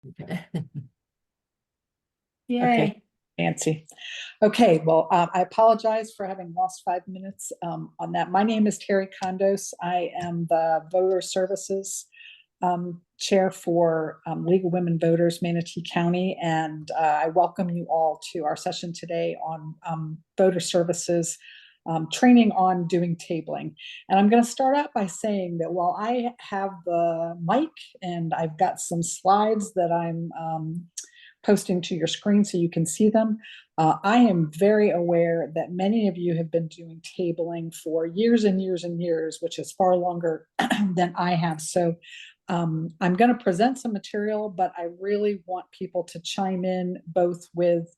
Okay, Yay. Nancy. Okay, well, I apologize for having lost 5 minutes on that. My name is Terry Condos. I am the Voter Services Chair for League of Women Voters, Manatee County, and I welcome you all to our session today on voter services, training on doing tabling. And I'm going to start out by saying that while I have the mic and I've got some slides that I'm posting to your screen so you can see them. I am very aware that many of you have been doing tabling for years and years and years, which is far longer than I have. So I'm going to present some material, but I really want people to chime in both with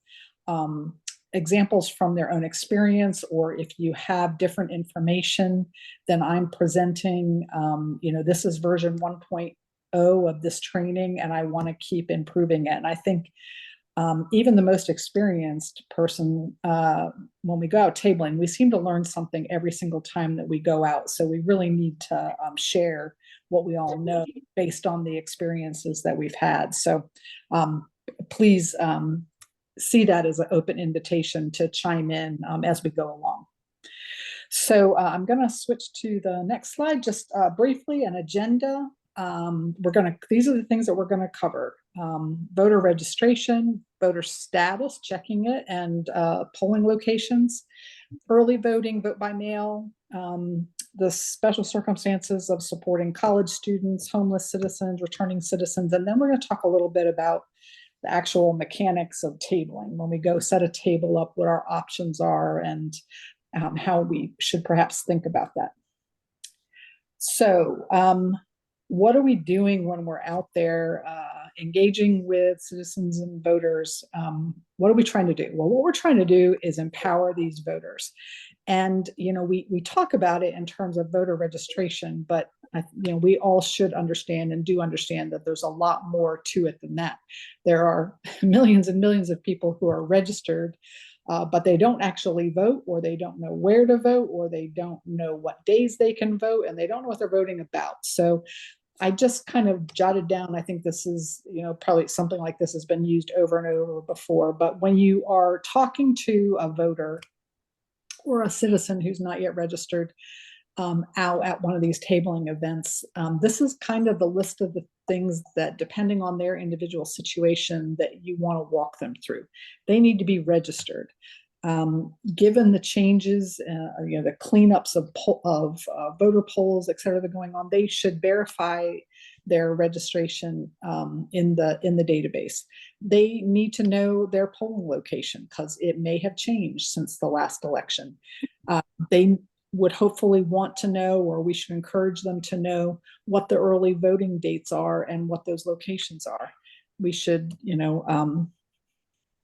examples from their own experience, or if you have different information than I'm presenting. This is version 1.0 of this training, and I want to keep improving it. And I think even the most experienced person, when we go out tabling, we seem to learn something every single time that we go out. So we really need to share what we all know based on the experiences that we've had. So please see that as an open invitation to chime in as we go along. So I'm going to switch to the next slide, just briefly an agenda. These are the things that we're going to cover: voter registration, voter status, checking it, and polling locations, early voting, vote by mail, the special circumstances of supporting college students, homeless citizens, returning citizens, and then we're going to talk a little bit about the actual mechanics of tabling. When we go set a table up, what our options are, and how we should perhaps think about that. So what are we doing when we're out there engaging with citizens and voters? What are we trying to do? Well, what we're trying to do is empower these voters. And, we talk about it in terms of voter registration, but, we all should understand and do understand that there's a lot more to it than that. There are millions and millions of people who are registered, but they don't actually vote, or they don't know where to vote, or they don't know what days they can vote, and they don't know what they're voting about. So I just kind of jotted down, I think this is, probably something like this has been used over and over before, but when you are talking to a voter or a citizen who's not yet registered out at one of these tabling events, this is kind of the list of the things that, depending on their individual situation, that you want to walk them through. They need to be registered. Given the changes, the cleanups of voter polls, et cetera, that are going on, they should verify their registration in the database. They need to know their polling location because it may have changed since the last election. They would hopefully want to know, or we should encourage them to know, what the early voting dates are and what those locations are. We should,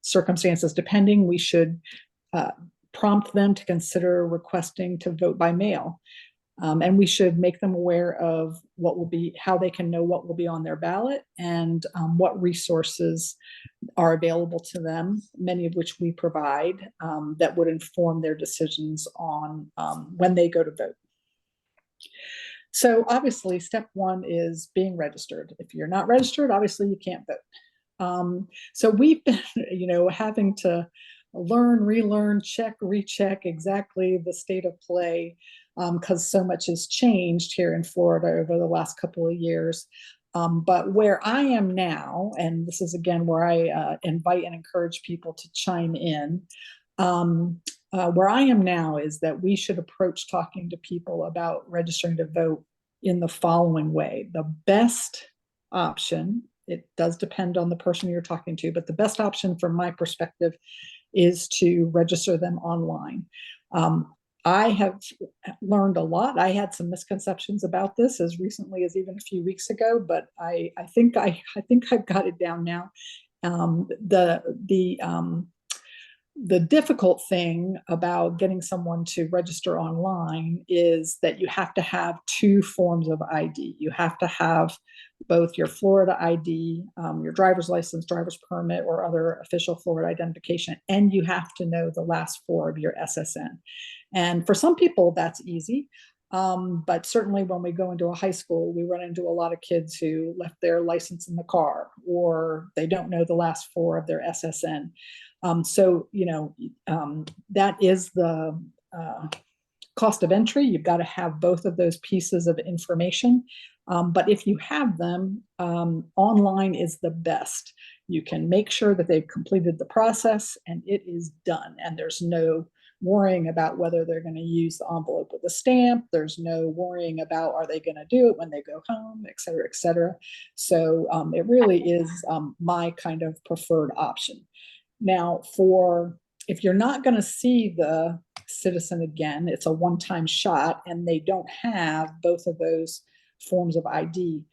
circumstances depending, we should prompt them to consider requesting to vote by mail. And we should make them aware of how they can know what will be on their ballot, and what resources are available to them, many of which we provide, that would inform their decisions on when they go to vote. So obviously, step one is being registered. If you're not registered, obviously you can't vote. So we've been, having to learn, relearn, check, recheck exactly the state of play, because so much has changed here in Florida over the last couple of years. But where I am now, and this is again where I invite and encourage people to chime in, where I am now is that we should approach talking to people about registering to vote in the following way. The best option, it does depend on the person you're talking to, but the best option from my perspective is to register them online. I have learned a lot. I had some misconceptions about this as recently as even a few weeks ago, but I think I've got it down now. The difficult thing about getting someone to register online is that you have to have two forms of ID. You have to have both your Florida ID, your driver's license, driver's permit, or other official Florida identification, and you have to know the last four of your SSN. And for some people, that's easy. But certainly when we go into a high school, we run into a lot of kids who left their license in the car, or they don't know the last four of their SSN. So, that is the cost of entry. You've got to have both of those pieces of information. But if you have them, online is the best. You can make sure that they've completed the process and it is done. And there's no worrying about whether they're going to use the envelope with a stamp. There's no worrying about are they going to do it when they go home, et cetera, et cetera. So it really is my kind of preferred option. Now, if you're not going to see the citizen again, it's a one-time shot, and they don't have both of those forms of ID,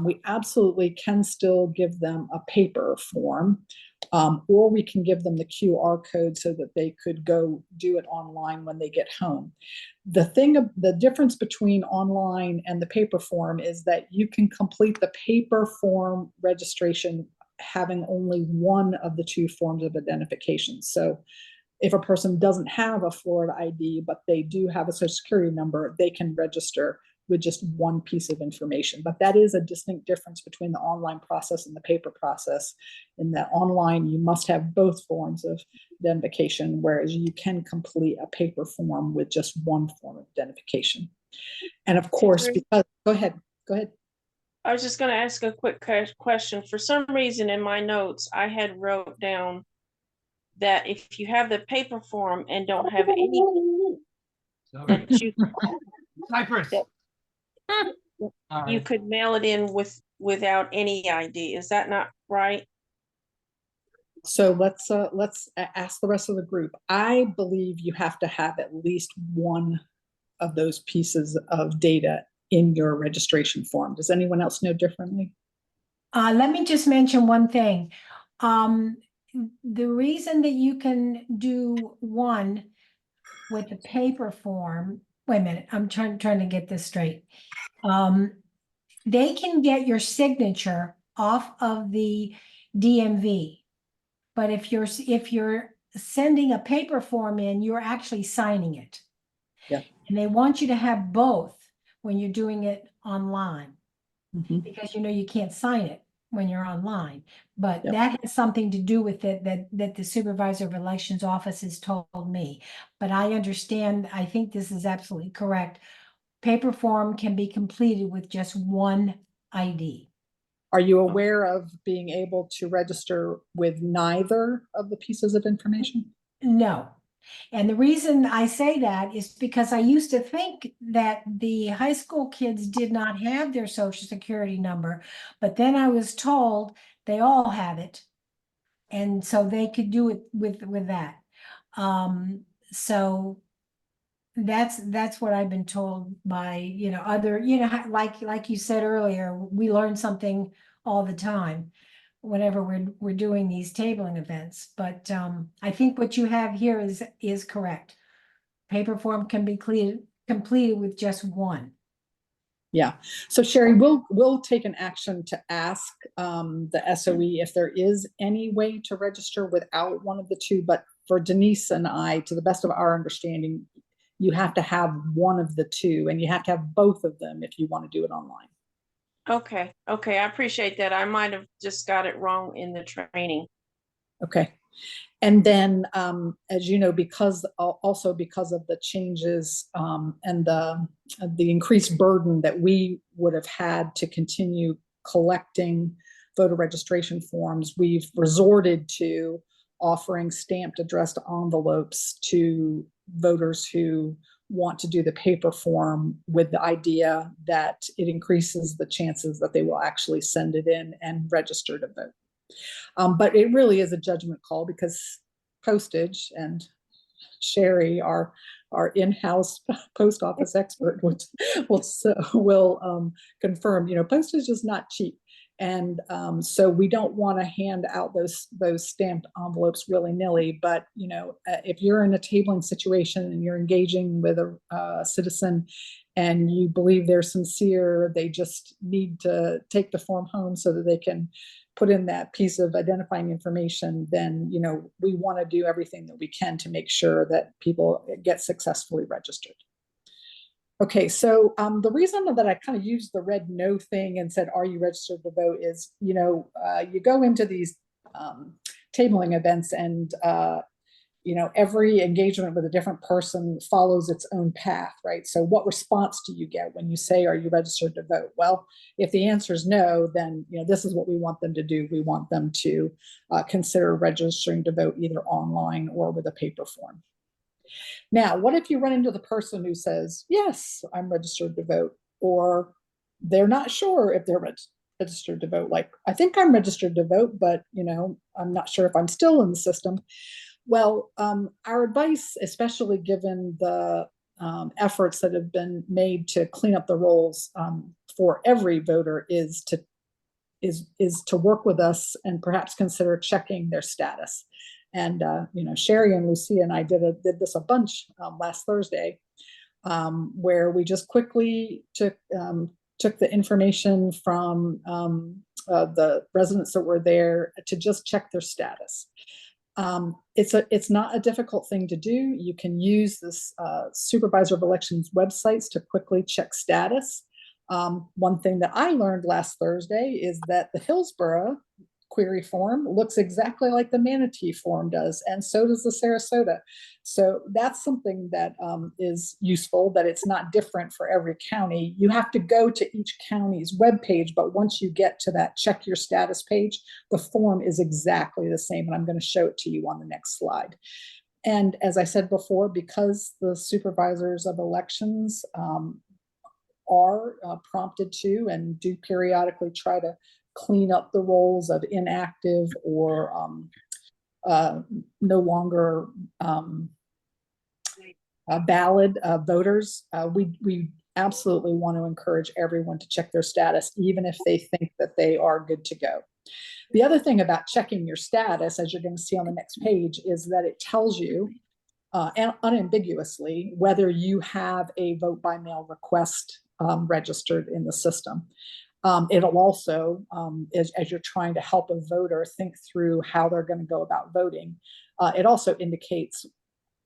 we absolutely can still give them a paper form, or we can give them the QR code so that they could go do it online when they get home. The difference between online and the paper form is that you can complete the paper form registration having only one of the two forms of identification. So if a person doesn't have a Florida ID, but they do have a social security number, they can register with just one piece of information. But that is a distinct difference between the online process and the paper process. In that online, you must have both forms of identification, whereas you can complete a paper form with just one form of identification. And of course, because, go ahead. I was just going to ask a quick question. For some reason in my notes, I had wrote down that if you have the paper form and don't have any, that Cypress. You could mail it in without any ID. Is that not right? So let's ask the rest of the group. I believe you have to have at least one of those pieces of data in your registration form. Does anyone else know differently? Let me just mention one thing. The reason that you can do one with the paper form, wait a minute, I'm trying to get this straight. They can get your signature off of the DMV, but if you're sending a paper form in, you're actually signing it. Yeah. And they want you to have both when you're doing it online, because you can't sign it when you're online. But that has something to do with it that the supervisor of elections office has told me. But I understand, I think this is absolutely correct. Paper form can be completed with just one ID. Are you aware of being able to register with neither of the pieces of information? No. And the reason I say that is because I used to think that the high school kids did not have their social security number, but then I was told they all have it. And so they could do it with that. So that's what I've been told by, other, like you said earlier, we learn something all the time whenever we're doing these tabling events. But I think what you have here is correct. Paper form can be completed with just one. Yeah. So Sherry, we'll take an action to ask the SOE if there is any way to register without one of the two. But for Denise and I, to the best of our understanding, you have to have one of the two, and you have to have both of them if you want to do it online. Okay. I appreciate that. I might have just got it wrong in the training. Okay. And then, as you know, because of the changes and the increased burden that we would have had to continue collecting voter registration forms, we've resorted to offering stamped addressed envelopes to voters who want to do the paper form, with the idea that it increases the chances that they will actually send it in and register to vote. But it really is a judgment call, because postage, and Sherry, our in-house post office expert, will confirm, postage is not cheap. And so we don't want to hand out those stamped envelopes willy-nilly. But if you're in a tabling situation and you're engaging with a citizen and you believe they're sincere, they just need to take the form home so that they can put in that piece of identifying information, then we want to do everything that we can to make sure that people get successfully registered. Okay, so the reason that I kind of used the red no thing and said, are you registered to vote is, you go into these tabling events and, every engagement with a different person follows its own path, right? So what response do you get when you say, are you registered to vote? Well, if the answer is no, then, this is what we want them to do. We want them to consider registering to vote either online or with a paper form. Now, what if you run into the person who says, yes, I'm registered to vote, or they're not sure if they're registered to vote? Like, I think I'm registered to vote, but, I'm not sure if I'm still in the system. Well, our advice, especially given the efforts that have been made to clean up the rolls for every voter, is to work with us and perhaps consider checking their status. And Sherry and Lucia and I did this a bunch last Thursday, where we just quickly took the information from the residents that were there to just check their status. It's not a difficult thing to do. You can use this Supervisor of Elections websites to quickly check status. One thing that I learned last Thursday is that the Hillsborough query form looks exactly like the Manatee form does, and so does the Sarasota. So that's something that is useful, that it's not different for every county. You have to go to each county's webpage, but once you get to that check your status page, the form is exactly the same, and I'm going to show it to you on the next slide. And as I said before, because the supervisors of elections are prompted to and do periodically try to clean up the rolls of inactive or no longer valid voters, we absolutely want to encourage everyone to check their status, even if they think that they are good to go. The other thing about checking your status, as you're going to see on the next page, is that it tells you unambiguously whether you have a vote by mail request registered in the system. It'll also, as you're trying to help a voter think through how they're going to go about voting, it also indicates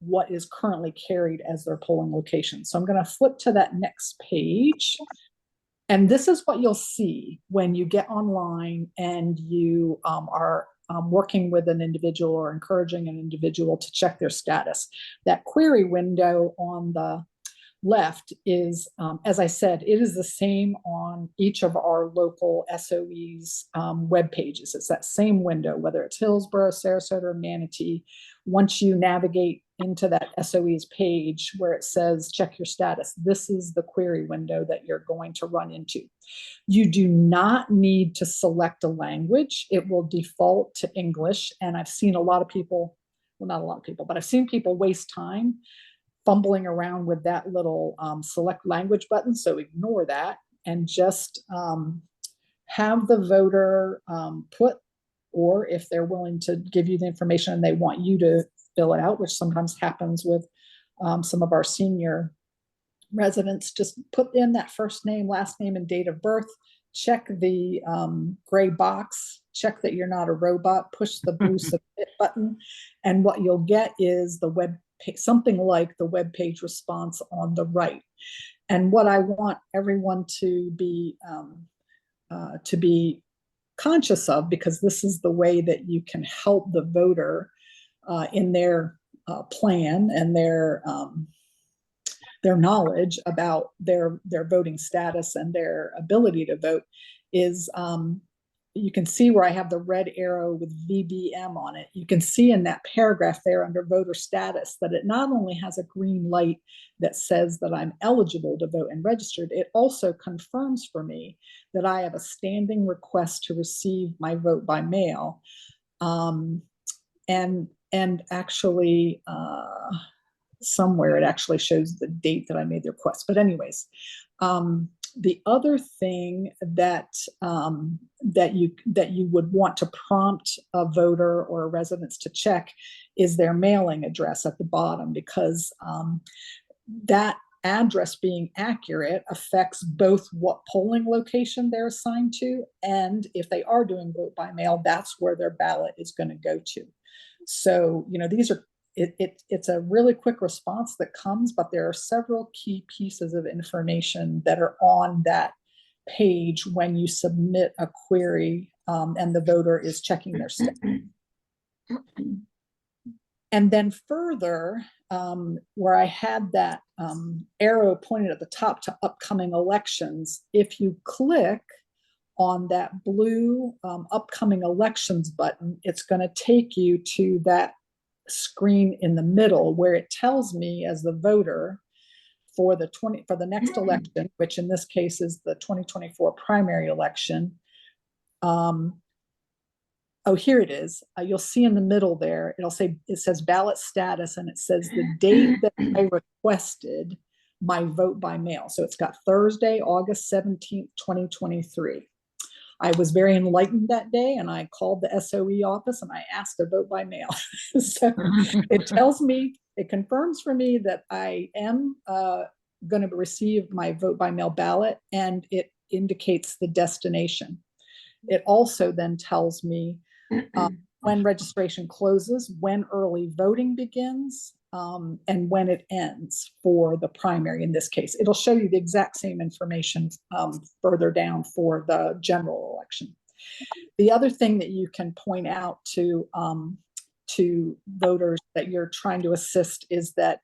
what is currently carried as their polling location. So I'm going to flip to that next page. And this is what you'll see when you get online and you are working with an individual or encouraging an individual to check their status. That query window on the left is, as I said, it is the same on each of our local SOE's web pages. It's that same window, whether it's Hillsborough, Sarasota, or Manatee. Once you navigate into that SOE's page where it says check your status, this is the query window that you're going to run into. You do not need to select a language. It will default to English. And I've seen a lot of people, well, not a lot of people, but I've seen people waste time fumbling around with that little select language button. So ignore that and just have the voter put, or if they're willing to give you the information and they want you to fill it out, which sometimes happens with some of our senior residents, just put in that first name, last name, and date of birth. Check the gray box, check that you're not a robot, push the blue submit button, and what you'll get is the web page, something like the web page response on the right. And what I want everyone to be conscious of, because this is the way that you can help the voter in their plan and their knowledge about their voting status and their ability to vote, is you can see where I have the red arrow with VBM on it. You can see in that paragraph there under voter status that it not only has a green light that says that I'm eligible to vote and registered, it also confirms for me that I have a standing request to receive my vote by mail. And actually, somewhere it actually shows the date that I made the request. But anyways, the other thing that you would want to prompt a voter or a resident to check is their mailing address at the bottom, because that address being accurate affects both what polling location they're assigned to, and if they are doing vote by mail, that's where their ballot is going to go to. So, these are it's a really quick response that comes, but there are several key pieces of information that are on that page when you submit a query and the voter is checking their status. And then further, where I had that arrow pointed at the top to upcoming elections, if you click on that blue upcoming elections button, it's going to take you to that screen in the middle where it tells me as the voter for the next election, which in this case is the 2024 primary election. Oh, here it is. You'll see in the middle there, it says ballot status, and it says the date that I requested my vote by mail. So it's got Thursday, August 17th, 2023. I was very enlightened that day, and I called the SOE office and I asked to vote by mail. So it tells me, it confirms for me that I am going to receive my vote by mail ballot, and it indicates the destination. It also then tells me when registration closes, when early voting begins, and when it ends for the primary in this case. It'll show you the exact same information further down for the general election. The other thing that you can point out to voters that you're trying to assist is that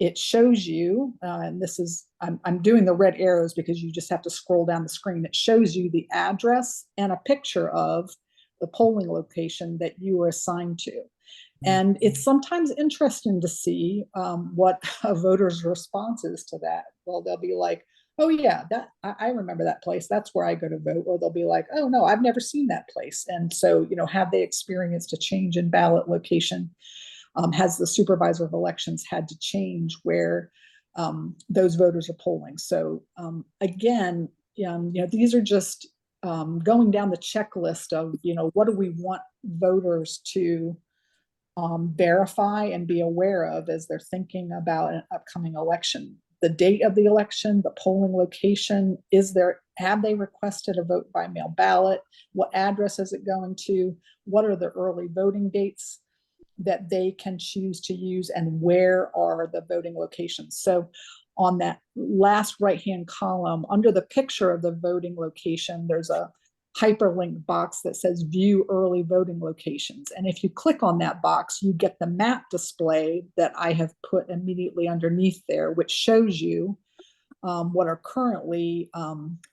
it shows you, and this is, I'm doing the red arrows because you just have to scroll down the screen. It shows you the address and a picture of the polling location that you were assigned to. And it's sometimes interesting to see what a voter's response is to that. Well, they'll be like, oh yeah, I remember that place. That's where I go to vote. Or they'll be like, oh no, I've never seen that place. And so, have they experienced a change in ballot location? Has the supervisor of elections had to change where those voters are polling? So again, these are just going down the checklist of, what do we want voters to verify and be aware of as they're thinking about an upcoming election. The date of the election, the polling location, have they requested a vote by mail ballot? What address is it going to? What are the early voting dates that they can choose to use, and where are the voting locations? So on that last right-hand column, under the picture of the voting location, there's a hyperlink box that says view early voting locations. And if you click on that box, you get the map display that I have put immediately underneath there, which shows you what are currently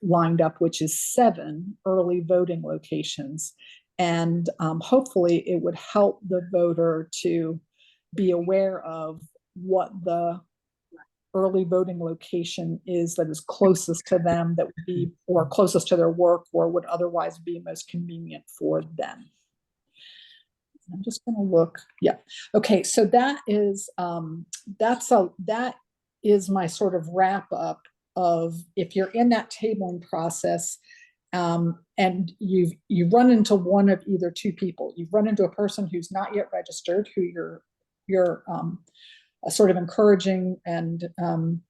lined up, which is 7 early voting locations. And hopefully it would help the voter to be aware of what the early voting location is that is closest to them, that would be, or closest to their work, or would otherwise be most convenient for them. I'm just going to look. Yeah. Okay. So that is that is my sort of wrap up of, if you're in that tabling process, and you've run into one of either two people. You've run into a person who's not yet registered, who you're sort of encouraging, and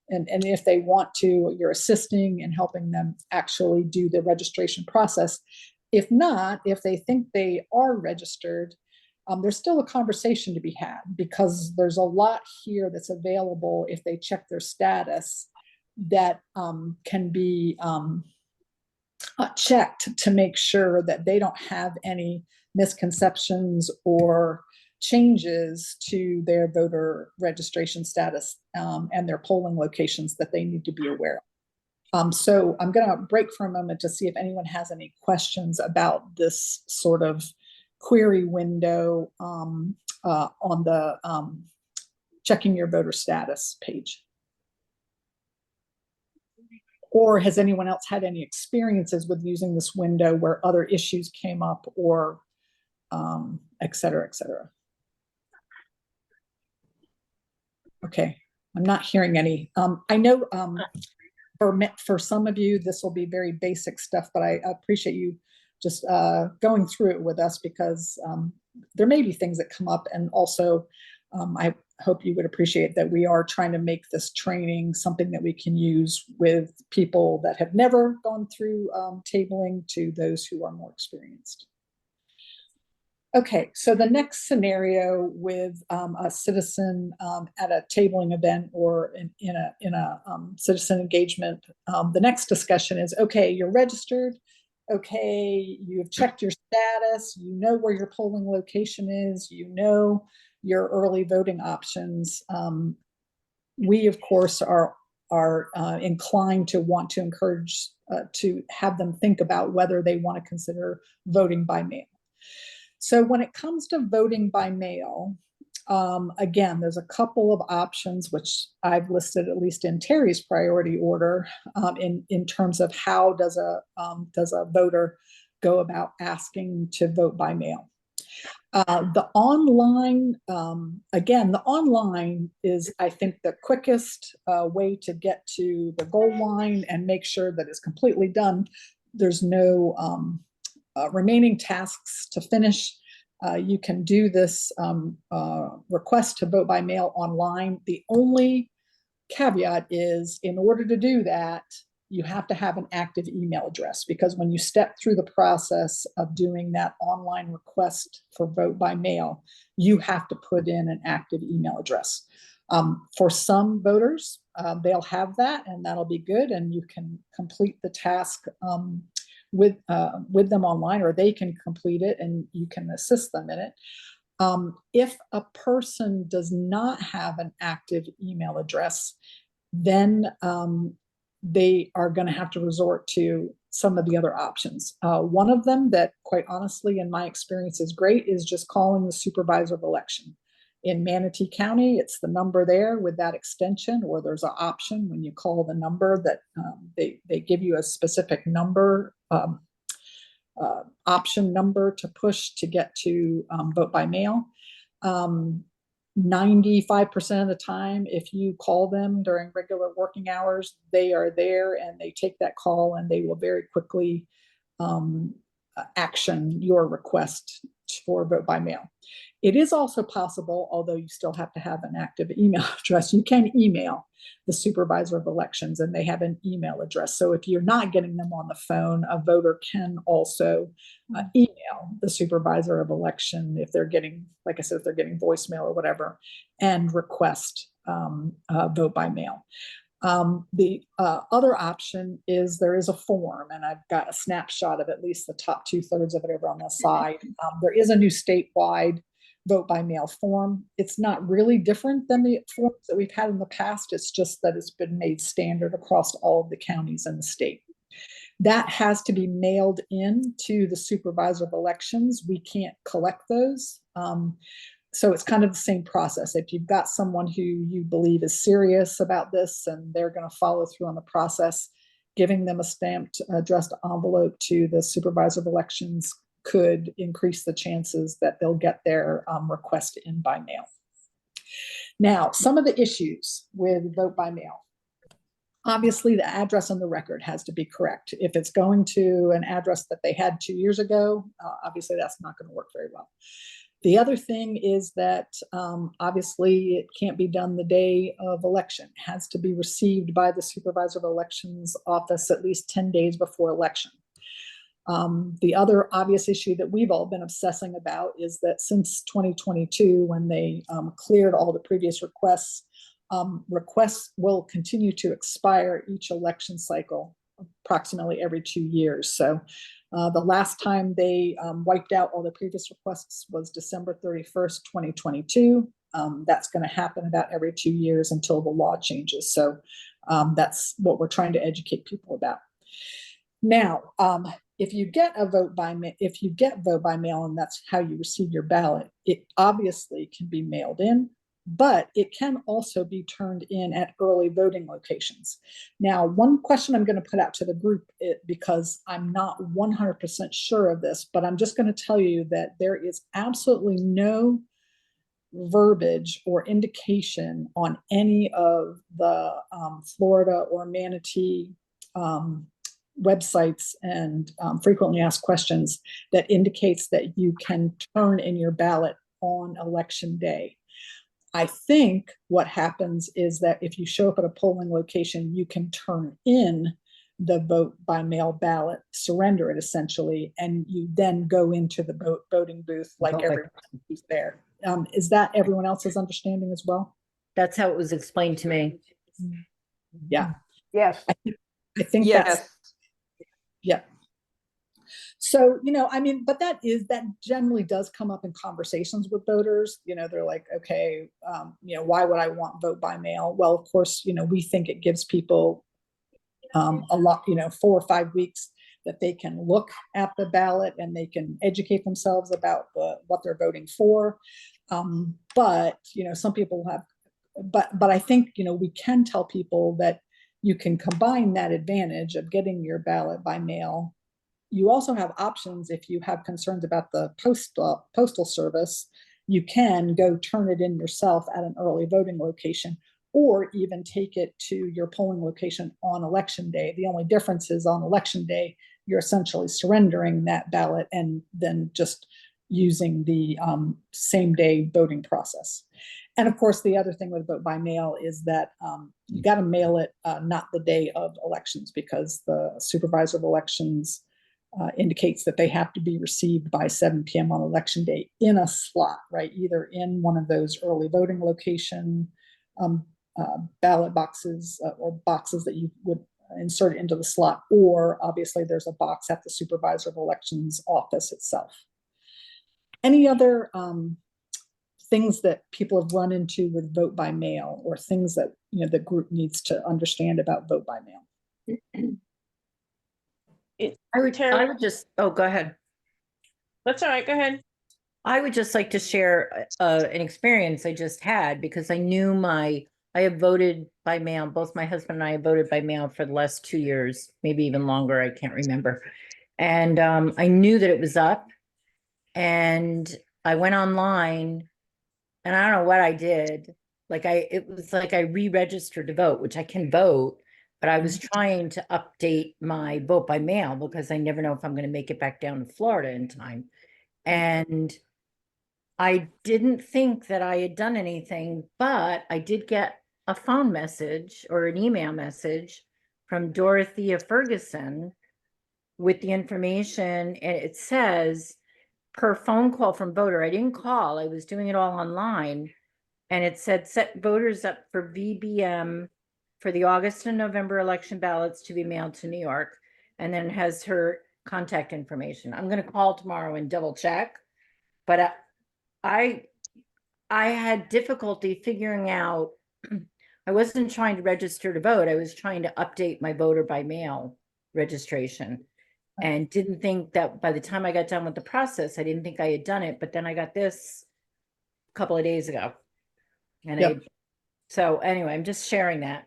if they want to, you're assisting and helping them actually do the registration process. If not, if they think they are registered, there's still a conversation to be had, because there's a lot here that's available if they check their status that can be checked to make sure that they don't have any misconceptions or changes to their voter registration status and their polling locations that they need to be aware of. So I'm going to break for a moment to see if anyone has any questions about this sort of query window on the checking your voter status page. Or has anyone else had any experiences with using this window where other issues came up, or et cetera, et cetera? Okay, I'm not hearing any. I know for some of you, this will be very basic stuff, but I appreciate you just going through it with us, because there may be things that come up. And also, I hope you would appreciate that we are trying to make this training something that we can use with people that have never gone through tabling to those who are more experienced. Okay, so the next scenario with a citizen at a tabling event or in a citizen engagement, the next discussion is, okay, you're registered, okay, you've checked your status, you know where your polling location is, you know your early voting options. We, of course, are inclined to want to encourage to have them think about whether they want to consider voting by mail. So when it comes to voting by mail, again, there's a couple of options which I've listed at least in Terry's priority order in terms of how does a voter go about asking to vote by mail. The online, again, the online is, I think, the quickest way to get to the goal line and make sure that it's completely done. There's no remaining tasks to finish. You can do this request to vote by mail online. The only caveat is, in order to do that, you have to have an active email address, because when you step through the process of doing that online request for vote by mail, you have to put in an active email address. For some voters, they'll have that, and that'll be good, and you can complete the task with them online, or they can complete it and you can assist them in it. If a person does not have an active email address, then they are going to have to resort to some of the other options. One of them that, quite honestly, in my experience is great, is just calling the supervisor of election. In Manatee County, it's the number there with that extension, or there's an option when you call the number that they give you a specific number, option number to push to get to vote by mail. 95% of the time, if you call them during regular working hours, they are there and they take that call, and they will very quickly action your request for vote by mail. It is also possible, although you still have to have an active email address, you can email the supervisor of elections, and they have an email address. So if you're not getting them on the phone, a voter can also email the supervisor of election if they're getting, like I said, if they're getting voicemail or whatever, and request vote by mail. The other option is there is a form, and I've got a snapshot of at least the top 2/3 of it over on the side. There is a new statewide vote by mail form. It's not really different than the forms that we've had in the past. It's just that it's been made standard across all of the counties in the state. That has to be mailed in to the supervisor of elections. We can't collect those. So it's kind of the same process. If you've got someone who you believe is serious about this and they're going to follow through on the process, giving them a stamped addressed envelope to the supervisor of elections could increase the chances that they'll get their request in by mail. Now, some of the issues with vote by mail. Obviously, the address on the record has to be correct. If it's going to an address that they had 2 years ago, obviously that's not going to work very well. The other thing is that obviously it can't be done the day of election. It has to be received by the supervisor of elections office at least 10 days before election. The other obvious issue that we've all been obsessing about is that since 2022, when they cleared all the previous requests, requests will continue to expire each election cycle, approximately every 2 years. So the last time they wiped out all the previous requests was December 31st, 2022. That's going to happen about every 2 years until the law changes. So that's what we're trying to educate people about. Now, if you get vote by mail, and that's how you receive your ballot, it obviously can be mailed in, but it can also be turned in at early voting locations. Now, one question I'm going to put out to the group, because I'm not 100% sure of this, but I'm just going to tell you that there is absolutely no verbiage or indication on any of the Florida or Manatee websites and frequently asked questions that indicates that you can turn in your ballot on election day. I think what happens is that if you show up at a polling location, you can turn in the vote by mail ballot, surrender it essentially, and you then go into the voting booth like everyone who's there. Is that everyone else's understanding as well? That's how it was explained to me. Yeah, Yes. I think that's, yeah. So, I mean, but that generally does come up in conversations with voters. They're like, okay, why would I want vote by mail? Well, of course, we think it gives people a lot, 4 or 5 weeks that they can look at the ballot and they can educate themselves about what they're voting for. But, some people have, but I think, we can tell people that you can combine that advantage of getting your ballot by mail. You also have options if you have concerns about the postal service. You can go turn it in yourself at an early voting location, or even take it to your polling location on election day. The only difference is on election day, you're essentially surrendering that ballot and then just using the same day voting process. And of course, the other thing with vote by mail is that you got to mail it not the day of elections, because the supervisor of elections indicates that they have to be received by 7 p.m. on election day in a slot, right? Either in one of those early voting location ballot boxes or boxes that you would insert into the slot, or obviously there's a box at the supervisor of elections office itself. Any other things that people have run into with vote by mail, or things that the group needs to understand about vote by mail? I would just, oh, go ahead. That's all right, go ahead. I would just like to share an experience I just had, because I knew I have voted by mail. Both my husband and I have voted by mail for the last 2 years, maybe even longer. I can't remember. And I knew that it was up, and I went online, and I don't know what I did. It was like I re-registered to vote, which I can vote, but I was trying to update my vote by mail because I never know if I'm going to make it back down to Florida in time. And I didn't think that I had done anything, but I did get a phone message or an email message from Dorothea Ferguson with the information, and it says, per phone call from voter. I didn't call, I was doing it all online. And it said, set voters up for VBM for the August and November election ballots to be mailed to New York. And then it has her contact information. I'm going to call tomorrow and double check. But I had difficulty figuring out, I wasn't trying to register to vote. I was trying to update my voter by mail registration, and didn't think that by the time I got done with the process, I didn't think I had done it. But then I got this a couple of days ago. And so anyway, I'm just sharing that.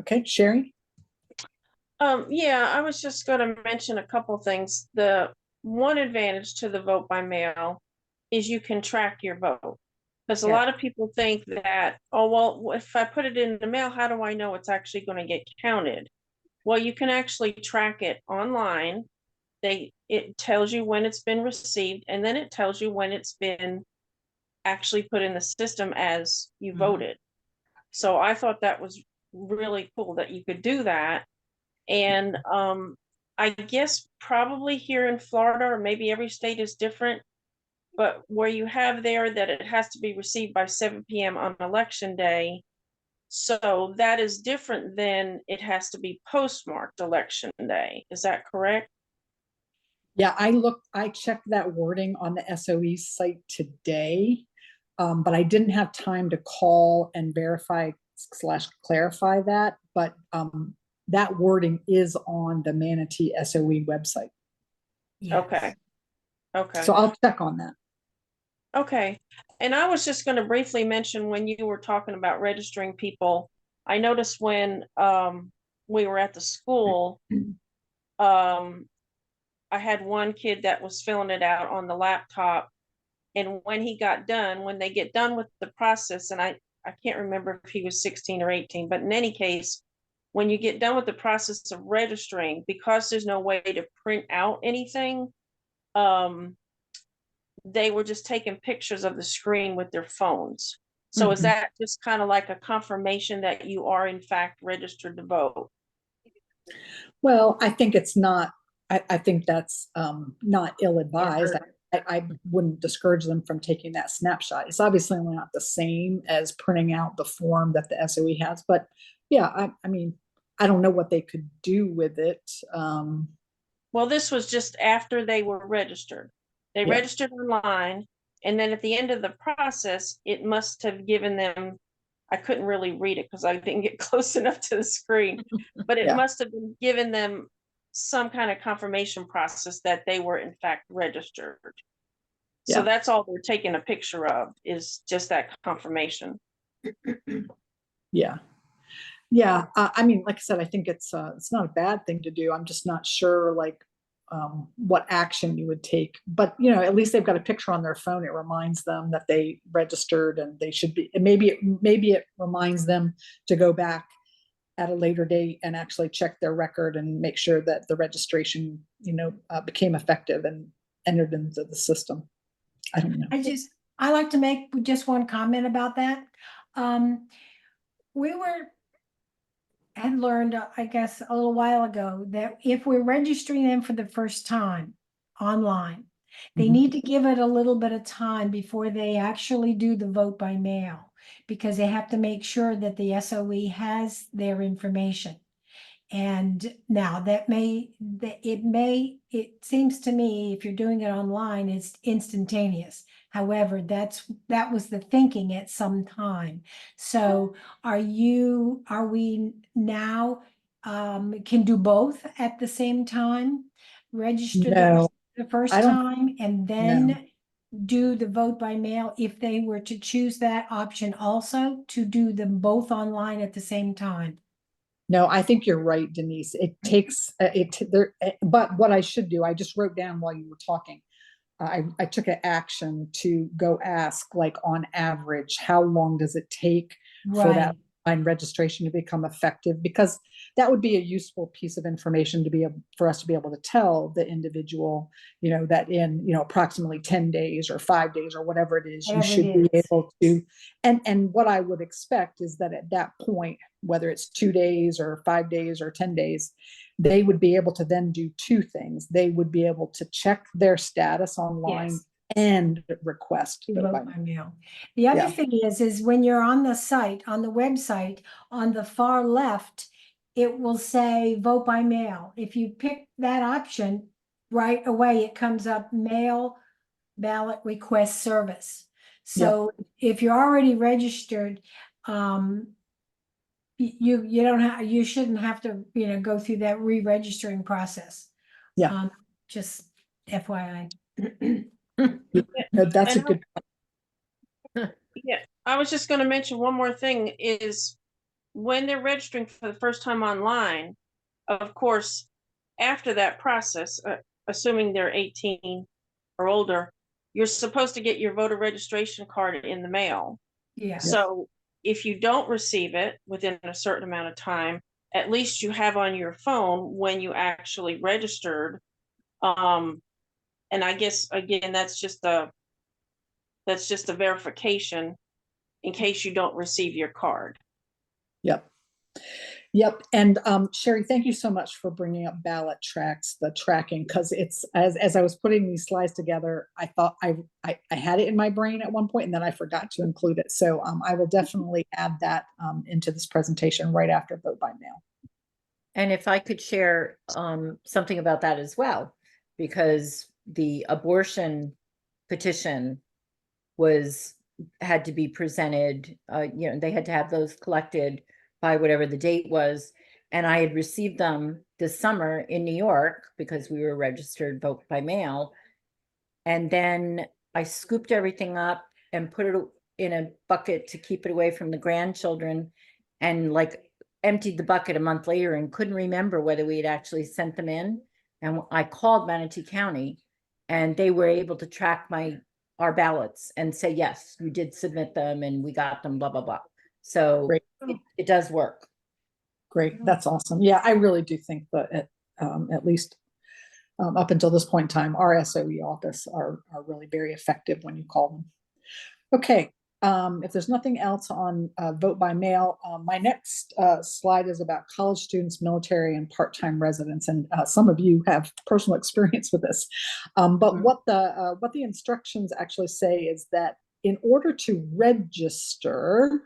Okay, Sherry? Yeah, I was just going to mention a couple things. The one advantage to the vote by mail is you can track your vote. Because a lot of people think that, oh, well, if I put it in the mail, how do I know it's actually going to get counted? Well, you can actually track it online. It tells you when it's been received, and then it tells you when it's been actually put in the system as you voted. So I thought that was really cool that you could do that. And I guess probably here in Florida, or maybe every state is different, but where you have there that it has to be received by 7 p.m. on election day. So that is different than it has to be postmarked election day. Is that correct? Yeah, I checked that wording on the SOE site today, but I didn't have time to call and verify / clarify that. But that wording is on the Manatee SOE website. Yes. Okay. So I'll check on that. Okay. And I was just going to briefly mention, when you were talking about registering people, I noticed when we were at the school, I had one kid that was filling it out on the laptop. And when he got done, when they get done with the process, and I can't remember if he was 16 or 18, but in any case, when you get done with the process of registering, because there's no way to print out anything, they were just taking pictures of the screen with their phones. So is that just kind of like a confirmation that you are in fact registered to vote? Well, I think it's not, I think that's not ill-advised. I wouldn't discourage them from taking that snapshot. It's obviously not the same as printing out the form that the SOE has, but yeah, I mean, I don't know what they could do with it. Well, this was just after they were registered. They Yeah. registered online, and then at the end of the process, it must have given them, I couldn't really read it because I didn't get close enough to the screen, but it Yeah. must have been given them some kind of confirmation process that they were in fact registered. So Yeah. that's all they're taking a picture of, is just that confirmation. Yeah. Yeah, I mean, like I said, I think it's not a bad thing to do. I'm just not sure like what action you would take. But you know, at least they've got a picture on their phone. It reminds them that they registered and they should be. And maybe it reminds them to go back at a later date and actually check their record and make sure that the registration, you know, became effective and entered into the system. I don't know. I like to make just one comment about that. We had learned, I guess, a little while ago that if we're registering them for the first time online, they Mhm. need to give it a little bit of time before they actually do the vote by mail, because they have to make sure that the SOE has their information. And now it seems to me, if you're doing it online, it's instantaneous. However, that was the thinking at some time. So are we now, can do both at the same time? Register No, the first I don't time and then do the vote by mail if they were to choose that option also, to do them both online at the same time? No, I think you're right, Denise. It takes there, but what I should do, I just wrote down while you were talking. I took an action to go ask, like on average, how long does it take for that Right. online registration to become effective? Because that would be a useful piece of information to be able for us to be able to tell the individual, you know, that in, you know, approximately 10 days or 5 days or whatever it is, you Whatever should it be is. able to. And what I would expect is that at that point, whether it's 2 days or 5 days or 10 days, they would be able to then do two things. They would be able to check their status online Yes. and request You vote vote by by mail. The other Yeah. thing is when you're on the site, on the website, on the far left, it will say vote by mail. If you pick that option, right away, it comes up mail ballot request service. So if you're already registered, you don't have, you shouldn't have to, go through that re-registering process. Yeah. Just FYI. That's a And good. yeah, I was just going to mention one more thing is when they're registering for the first time online, of course, after that process, assuming they're 18 or older, you're supposed to get your voter registration card in the mail. Yeah. So if you don't receive it within a certain amount of time, at least you have on your phone when you actually registered. And I guess again, that's just a verification in case you don't receive your card. Yep. Yep. And Sherry, thank you so much for bringing up ballot tracks, the tracking, because it's as I was putting these slides together, I thought I had it in my brain at one point and then I forgot to include it. So I will definitely add that into this presentation right after vote by mail. And if I could share something about that as well, because the abortion petition had to be presented, they had to have those collected by whatever the date was. And I had received them this summer in New York because we were registered vote by mail. And then I scooped everything up and put it in a bucket to keep it away from the grandchildren, and like emptied the bucket a month later and couldn't remember whether we had actually sent them in. And I called Manatee County and they were able to track our ballots and say, yes, you did submit them and we got them, blah, blah, blah. So Great. it does work. Great. That's awesome. Yeah, I really do think that at least up until this point in time, our SOE office are really very effective when you call them. Okay, if there's nothing else on vote by mail, my next slide is about college students, military, and part-time residents. And some of you have personal experience with this. But what the instructions actually say is that in order to register,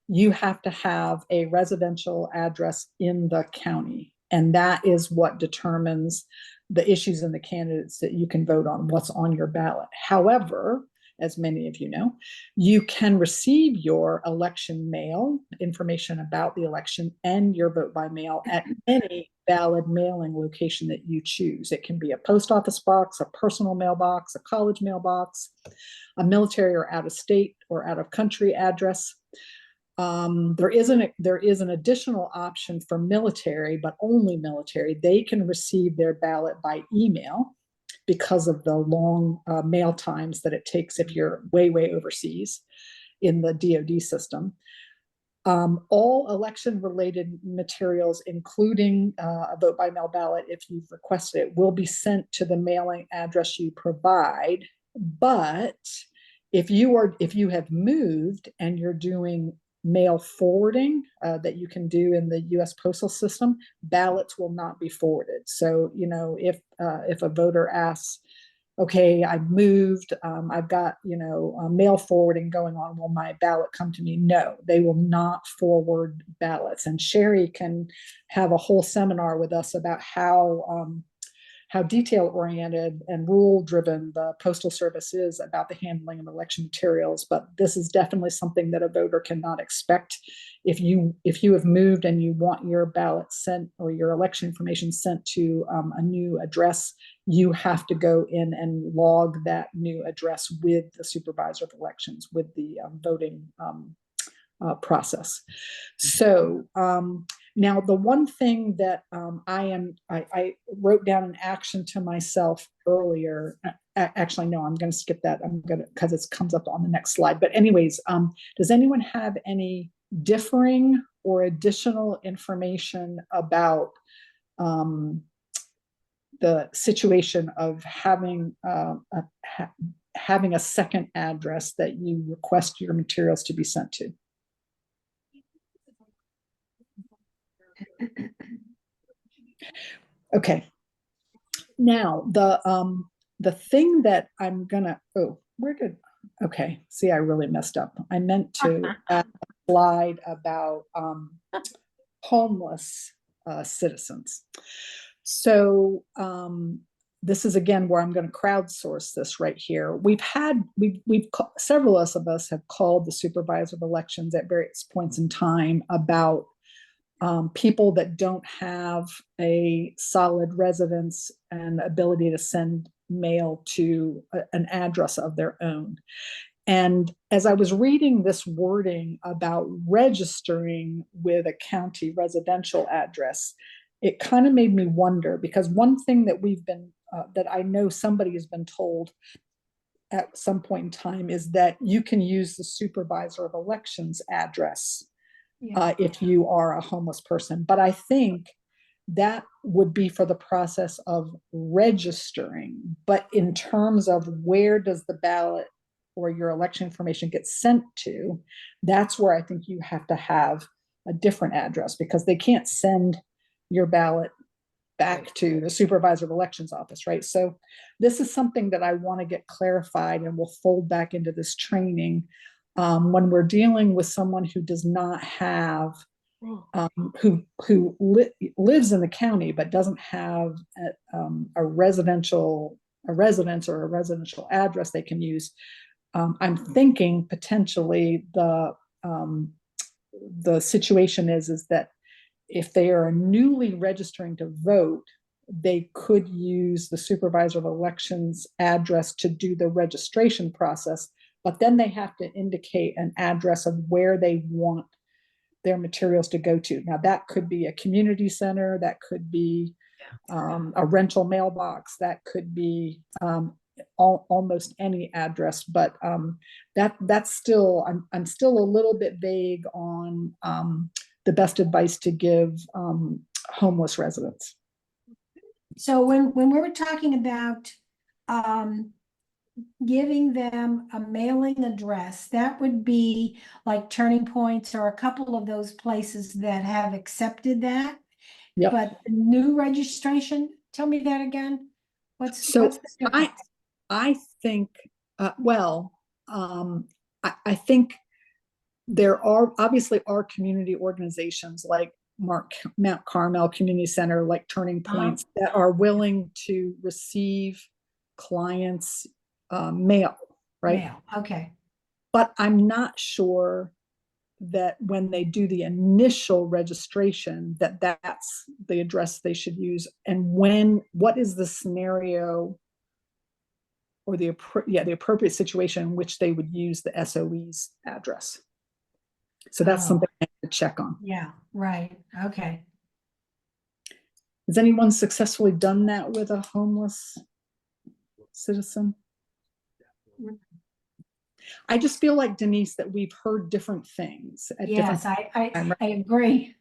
you have to have a residential address in the county. And that is what determines the issues and the candidates that you can vote on, what's on your ballot. However, as many of you know, you can receive your election mail, information about the election, and your vote by mail at any valid mailing location that you choose. It can be a post office box, a personal mailbox, a college mailbox, a military or out of state or out of country address. There is an additional option for military, but only military. They can receive their ballot by email because of the long mail times that it takes if you're way overseas in the DoD system. All election-related materials, including a vote by mail ballot, if you've requested it, will be sent to the mailing address you provide. But if you have moved and you're doing mail forwarding that you can do in the U.S. postal system, ballots will not be forwarded. So, if a voter asks, okay, I've moved, I've got, mail forwarding going on, will my ballot come to me? No, they will not forward ballots. And Sherry can have a whole seminar with us about how detail-oriented and rule-driven the Postal Service is about the handling of election materials. But this is definitely something that a voter cannot expect. If you have moved and you want your ballot sent or your election information sent to a new address, you have to go in and log that new address with the supervisor of elections, with the voting process. So now the one thing that I wrote down an action to myself earlier. Actually, no, I'm going to skip that. Because it comes up on the next slide. But anyways, does anyone have any differing or additional information about the situation of having a second address that you request your materials to be sent to? Okay. Now the thing that I'm gonna okay. See, I really messed up. I meant to add a slide about homeless citizens. So this is again where I'm going to crowdsource this right here. Several of us have called the supervisor of elections at various points in time about people that don't have a solid residence and ability to send mail to an address of their own. And as I was reading this wording about registering with a county residential address, it kind of made me wonder, because one thing that that I know somebody has been told at some point in time is that you can use the supervisor of elections address if you are a homeless person. But I think that would be for the process of registering. But in terms of where does the ballot or your election information get sent to, that's where I think you have to have a different address, because they can't send your ballot back to the supervisor of elections office, right? So this is something that I want to get clarified, and we'll fold back into this training when we're dealing with someone who does not have who lives in the county but doesn't have a residence or a residential address they can use. I'm thinking potentially the situation is that if they are newly registering to vote, they could use the supervisor of elections address to do the registration process, but then they have to indicate an address of where they want their materials to go to. Now, that could be a community center, that could be a rental mailbox, that could be almost any address, but that's still, I'm still a little bit vague on the best advice to give homeless residents. So when we were talking about giving them a mailing address. That would be like Turning Points or a couple of those places that have accepted that. Yep. But the new registration, tell me that again. What's So the difference? I think, well, I think there are obviously community organizations like Mount Carmel Community Center, like Turning Points, that are willing to receive clients' mail, right? Mail, okay. But I'm not sure that when they do the initial registration, that's the address they should use. And what is the scenario or the appropriate situation in which they would use the SOE's address. So that's something I have to check on. Yeah, right. Okay. Has anyone successfully done that with a homeless citizen? I just feel like, Denise, that we've heard different things at different Yes, I agree.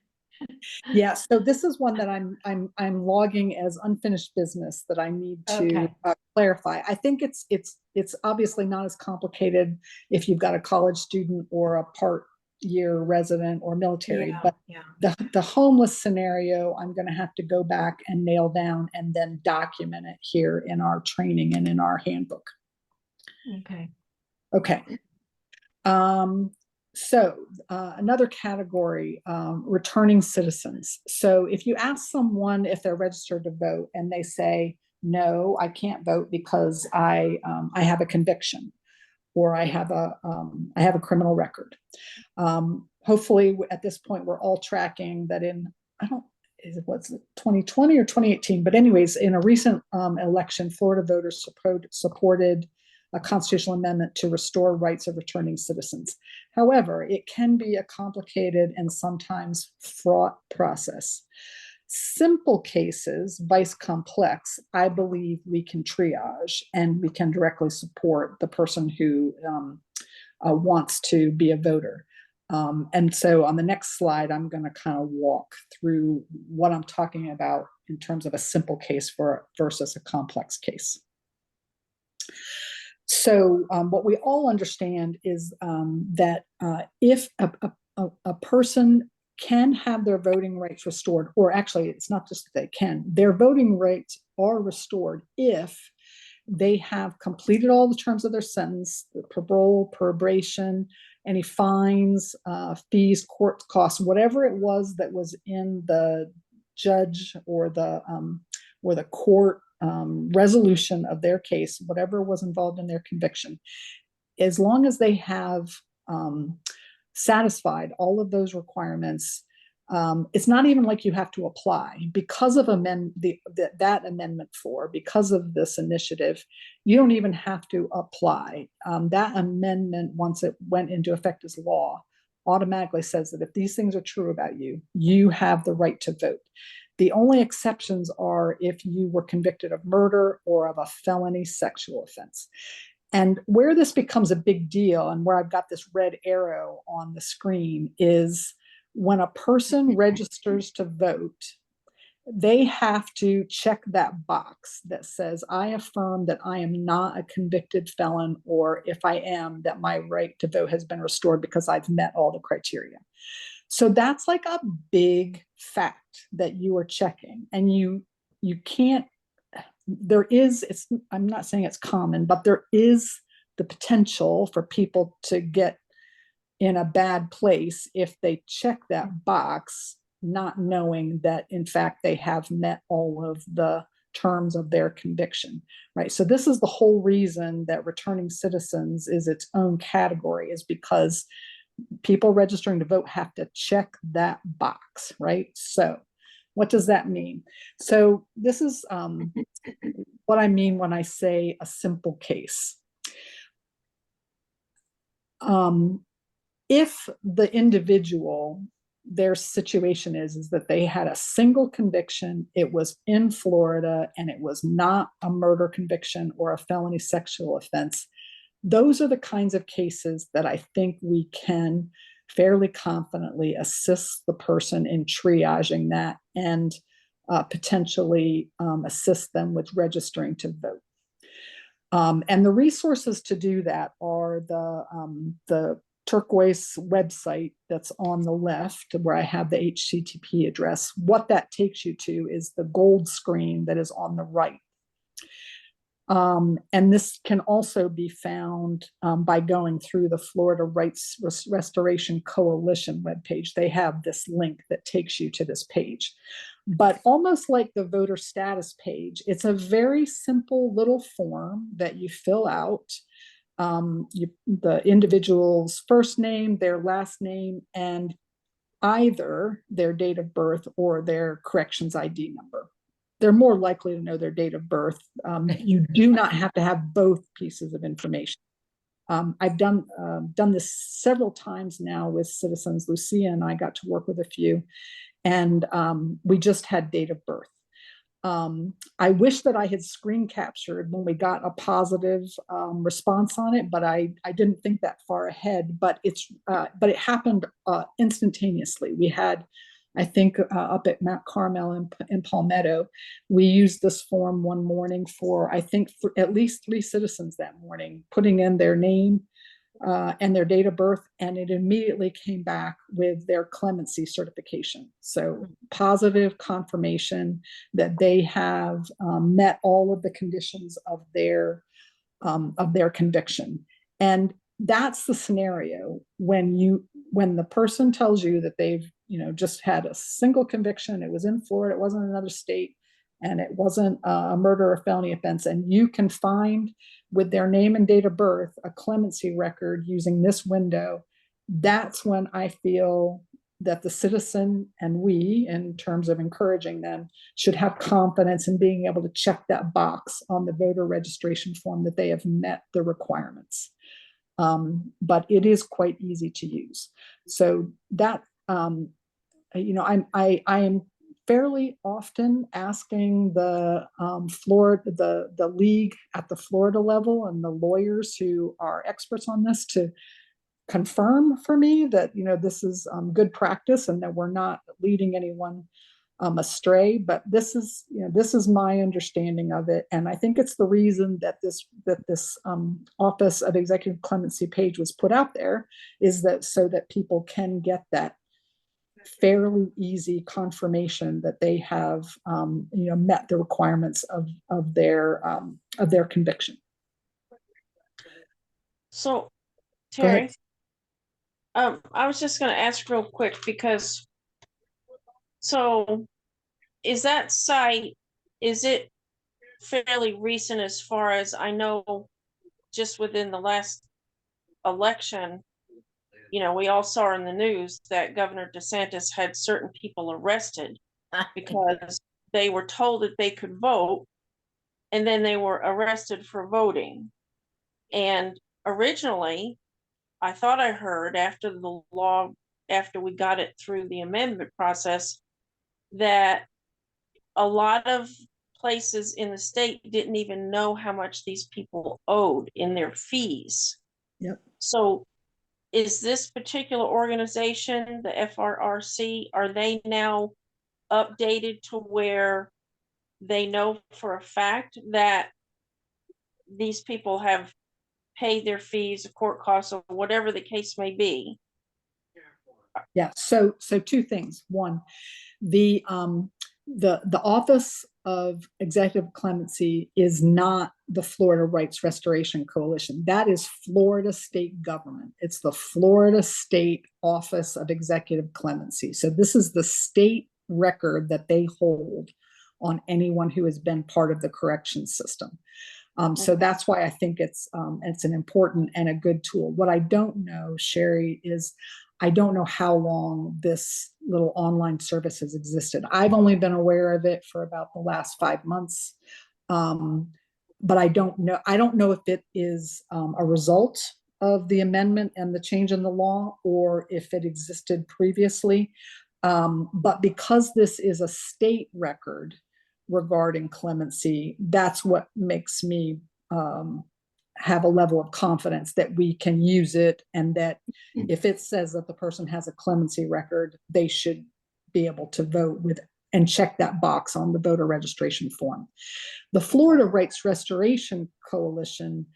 Yeah, so this is one that I'm logging as unfinished business that I need to clarify. I think it's obviously not as complicated if you've got a college student or a part-year resident or military, but the homeless scenario, I'm going to have to go back and nail down and then document it here in our training and in our handbook. Okay. So another category, returning citizens. So if you ask someone if they're registered to vote and they say, no, I can't vote because I have a conviction or I have a criminal record. Hopefully at this point, we're all tracking that what's it, 2020 or 2018? But anyways, in a recent election, Florida voters supported a constitutional amendment to restore rights of returning citizens. However, it can be a complicated and sometimes fraught process. Simple cases, vice complex, I believe we can triage and we can directly support the person who wants to be a voter. And so on the next slide, I'm going to kind of walk through what I'm talking about in terms of a simple case versus a complex case. So what we all understand is that if a person can have their voting rights restored, or actually it's not just that they can, their voting rights are restored if they have completed all the terms of their sentence, the parole, probation, any fines, fees, court costs, whatever it was that was in the judge or the court resolution of their case, whatever was involved in their conviction, as long as they have satisfied all of those requirements, it's not even like you have to apply because of that amendment 4, because of this initiative. You don't even have to apply. That amendment, once it went into effect as law, automatically says that if these things are true about you, you have the right to vote. The only exceptions are if you were convicted of murder or of a felony sexual offense. And where this becomes a big deal, and where I've got this red arrow on the screen, is when a person registers to vote, they have to check that box that says, I affirm that I am not a convicted felon, or if I am, that my right to vote has been restored because I've met all the criteria. So that's like a big fact that you are checking, and you can't, I'm not saying it's common, but there is the potential for people to get in a bad place if they check that box, not knowing that in fact they have met all of the terms of their conviction, right? So this is the whole reason that returning citizens is its own category, is because people registering to vote have to check that box, right? So what does that mean? So this is what I mean when I say a simple case. If the individual, their situation is that they had a single conviction, it was in Florida, and it was not a murder conviction or a felony sexual offense, those are the kinds of cases that I think we can fairly confidently assist the person in triaging that and potentially assist them with registering to vote. And the resources to do that are the turquoise website that's on the left, where I have the HTTP address. What that takes you to is the gold screen that is on the right. And this can also be found by going through the Florida Rights Restoration Coalition webpage. They have this link that takes you to this page. But almost like the voter status page, it's a very simple little form that you fill out. The individual's first name, their last name, and either their date of birth or their corrections ID number. They're more likely to know their date of birth. You do not have to have both pieces of information. I've done this several times now with citizens. Lucia and I got to work with a few, and we just had date of birth. I wish that I had screen captured when we got a positive response on it, but I didn't think that far ahead. But it happened instantaneously. We had, I think, up at Mount Carmel in Palmetto, we used this form one morning for, I think, at least 3 citizens that morning, putting in their name and their date of birth, and it immediately came back with their clemency certification. So positive confirmation that they have met all of the conditions of their conviction. And that's the scenario when the person tells you that they've just had a single conviction. It was in Florida, it wasn't another state, and it wasn't a murder or felony offense, and you can find with their name and date of birth a clemency record using this window. That's when I feel that the citizen and we, in terms of encouraging them, should have confidence in being able to check that box on the voter registration form that they have met the requirements. But it is quite easy to use. So that I am fairly often asking the the league at the Florida level and the lawyers who are experts on this to confirm for me that this is good practice and that we're not leading anyone astray. But this is my understanding of it, and I think it's the reason that this Office of Executive Clemency page was put out there, is that so that people can get that fairly easy confirmation that they have met the requirements of their conviction. So, Terry, I was just going to ask real quick, because so is that site, is it fairly recent? As far as I know, just within the last election, we all saw in the news that Governor DeSantis had certain people arrested because they were told that they could vote, and then they were arrested for voting. And originally, I thought I heard after we got it through the amendment process, that a lot of places in the state didn't even know how much these people owed in their fees. Yep. So is this particular organization, the FRRC, are they now updated to where they know for a fact that these people have paid their fees, court costs, or whatever the case may be? Yeah. So 2 things. One, the Office of Executive Clemency is not the Florida Rights Restoration Coalition. That is Florida state government. It's the Florida State Office of Executive Clemency. So this is the state record that they hold on anyone who has been part of the corrections system. So that's why I think it's an important and a good tool. What I don't know, Sherry, is I don't know how long this little online service has existed. I've only been aware of it for about the last 5 months. But I don't know. I don't know if it is a result of the amendment and the change in the law, or if it existed previously. But because this is a state record regarding clemency, that's what makes me have a level of confidence that we can use it, and that if it says that the person has a clemency record, they should be able to vote with and check that box on the voter registration form. The Florida Rights Restoration Coalition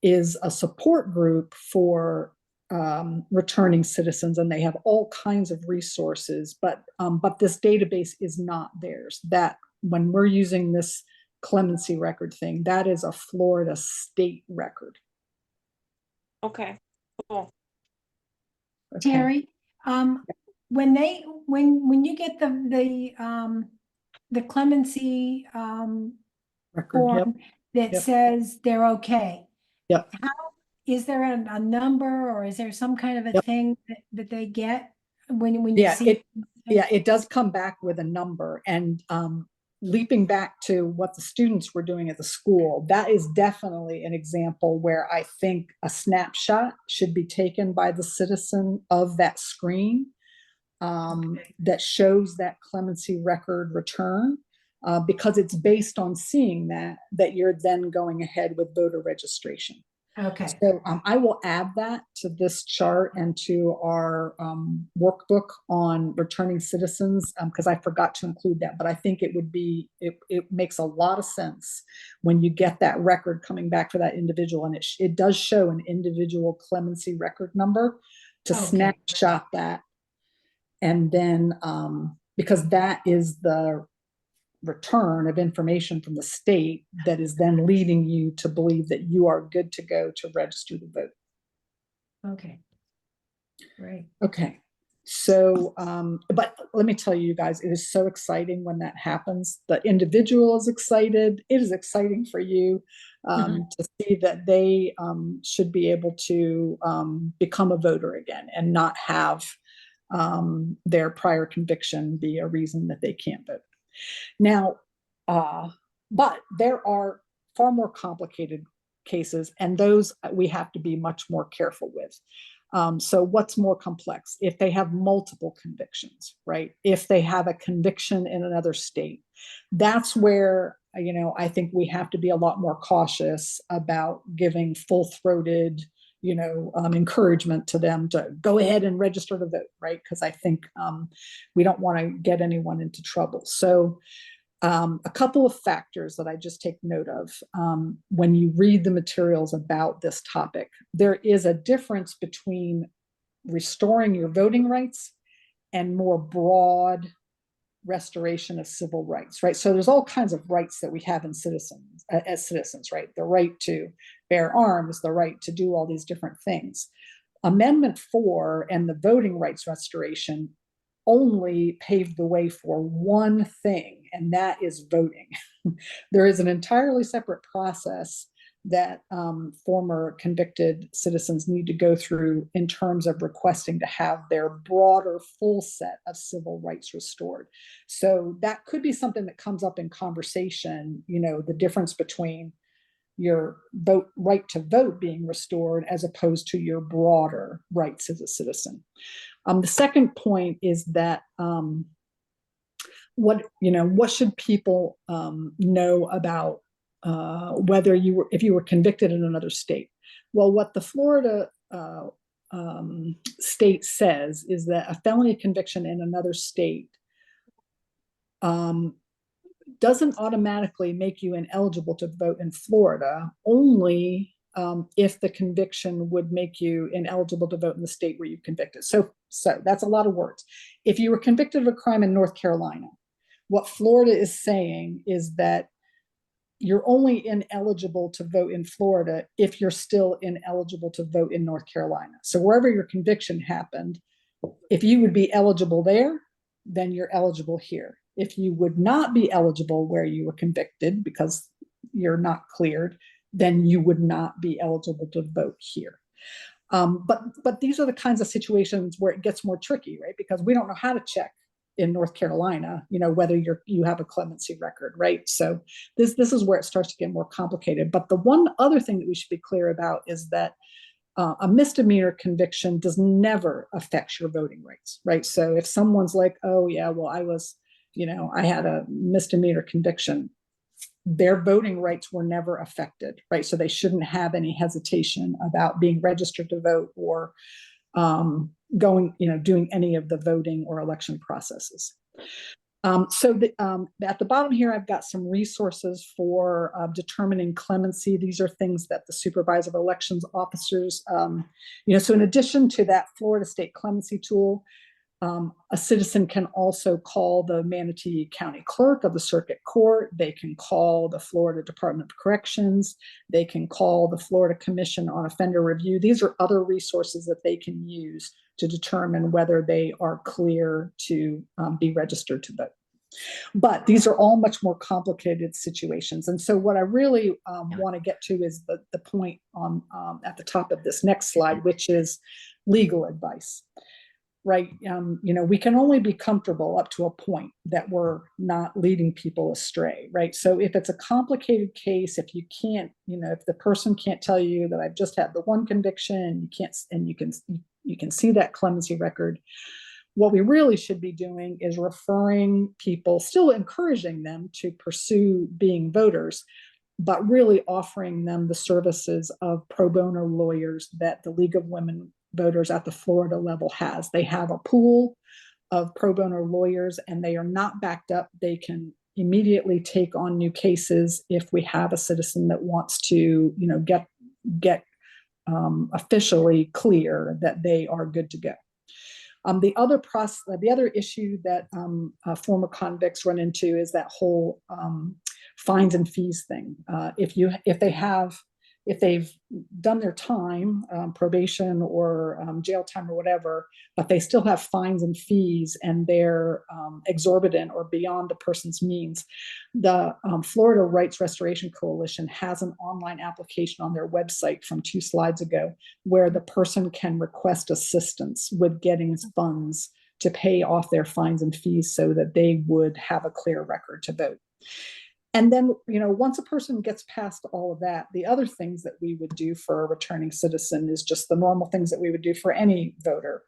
is a support group for returning citizens, and they have all kinds of resources, but this database is not theirs. That when we're using this clemency record thing, that is a Florida state record. Okay, cool. Okay. Terry, when you get the clemency Record, yep, form that yep. says they're okay, Yep. how is there a number, or is there some kind of a Yep. thing that they get when you Yeah, see? it does come back with a number. And leaping back to what the students were doing at the school, that is definitely an example where I think a snapshot should be taken by the citizen of that screen that shows that clemency record return, because it's based on seeing that you're then going ahead with voter registration. Okay. So I will add that to this chart and to our workbook on returning citizens, because I forgot to include that, but I think it makes a lot of sense when you get that record coming back for that individual, and it does show an individual clemency record number to snapshot that. And then because that is the return of information from the state that is then leading you to believe that you are good to go to register to vote. Okay. Great. Okay. So, but let me tell you guys, it is so exciting when that happens. The individual is excited. It is exciting for you to see that they should be able to become a voter again and not have their prior conviction be a reason that they can't vote. Now, but there are far more complicated cases, and those we have to be much more careful with. So what's more complex? If they have multiple convictions, right? If they have a conviction in another state, that's where, I think we have to be a lot more cautious about giving full-throated, encouragement to them to go ahead and register to vote, right? Because I think we don't want to get anyone into trouble. So a couple of factors that I just take note of when you read the materials about this topic. There is a difference between restoring your voting rights and more broad restoration of civil rights, right? So there's all kinds of rights that we have in citizens, as citizens, right? The right to bear arms, the right to do all these different things. Amendment 4 and the voting rights restoration only paved the way for one thing, and that is voting. There is an entirely separate process that former convicted citizens need to go through in terms of requesting to have their broader full set of civil rights restored. So that could be something that comes up in conversation, the difference between your right to vote being restored as opposed to your broader rights as a citizen. The second point is that what should people know about if you were convicted in another state? Well, what the Florida state says is that a felony conviction in another state doesn't automatically make you ineligible to vote in Florida, only if the conviction would make you ineligible to vote in the state where you convicted. So that's a lot of words. If you were convicted of a crime in North Carolina, what Florida is saying is that you're only ineligible to vote in Florida if you're still ineligible to vote in North Carolina. So wherever your conviction happened, if you would be eligible there, then you're eligible here. If you would not be eligible where you were convicted because you're not cleared, then you would not be eligible to vote here. But these are the kinds of situations where it gets more tricky, right? Because we don't know how to check in North Carolina, whether you have a clemency record, right? So this is where it starts to get more complicated. But the one other thing that we should be clear about is that a misdemeanor conviction does never affect your voting rights, right? So if someone's like, oh yeah, well I had a misdemeanor conviction, their voting rights were never affected, right? So they shouldn't have any hesitation about being registered to vote or doing any of the voting or election processes. At the bottom here, I've got some resources for determining clemency. These are things that the supervisor of elections officers, so in addition to that Florida State clemency tool, a citizen can also call the Manatee County Clerk of the Circuit Court. They can call the Florida Department of Corrections. They can call the Florida Commission on Offender Review. These are other resources that they can use to determine whether they are clear to be registered to vote. But these are all much more complicated situations. And so what I really want to get to is the point on at the top of this next slide, which is legal advice. Right. We can only be comfortable up to a point that we're not leading people astray. Right. So if it's a complicated case, if you can't, if the person can't tell you that I've just had the one conviction, you can't, and you can see that clemency record. What we really should be doing is referring people, still encouraging them to pursue being voters, but really offering them the services of pro bono lawyers that the League of Women Voters at the Florida level has. They have a pool of pro bono lawyers, and they are not backed up. They can immediately take on new cases if we have a citizen that wants to, get officially clear that they are good to go. The other issue that former convicts run into is that whole fines and fees thing. If they've done their time, probation or jail time or whatever, but they still have fines and fees and they're exorbitant or beyond the person's means, the Florida Rights Restoration Coalition has an online application on their website from 2 slides ago where the person can request assistance with getting funds to pay off their fines and fees so that they would have a clear record to vote. And then, once a person gets past all of that, the other things that we would do for a returning citizen is just the normal things that we would do for any voter,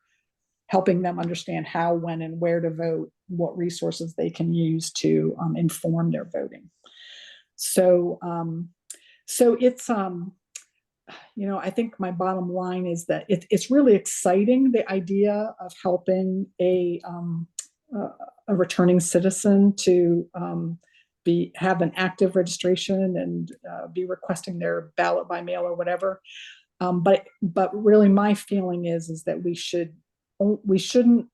helping them understand how, when, and where to vote, what resources they can use to inform their voting. So it's, I think my bottom line is that it's really exciting, the idea of helping a returning citizen to have an active registration and be requesting their ballot by mail or whatever. But really my feeling is that we shouldn't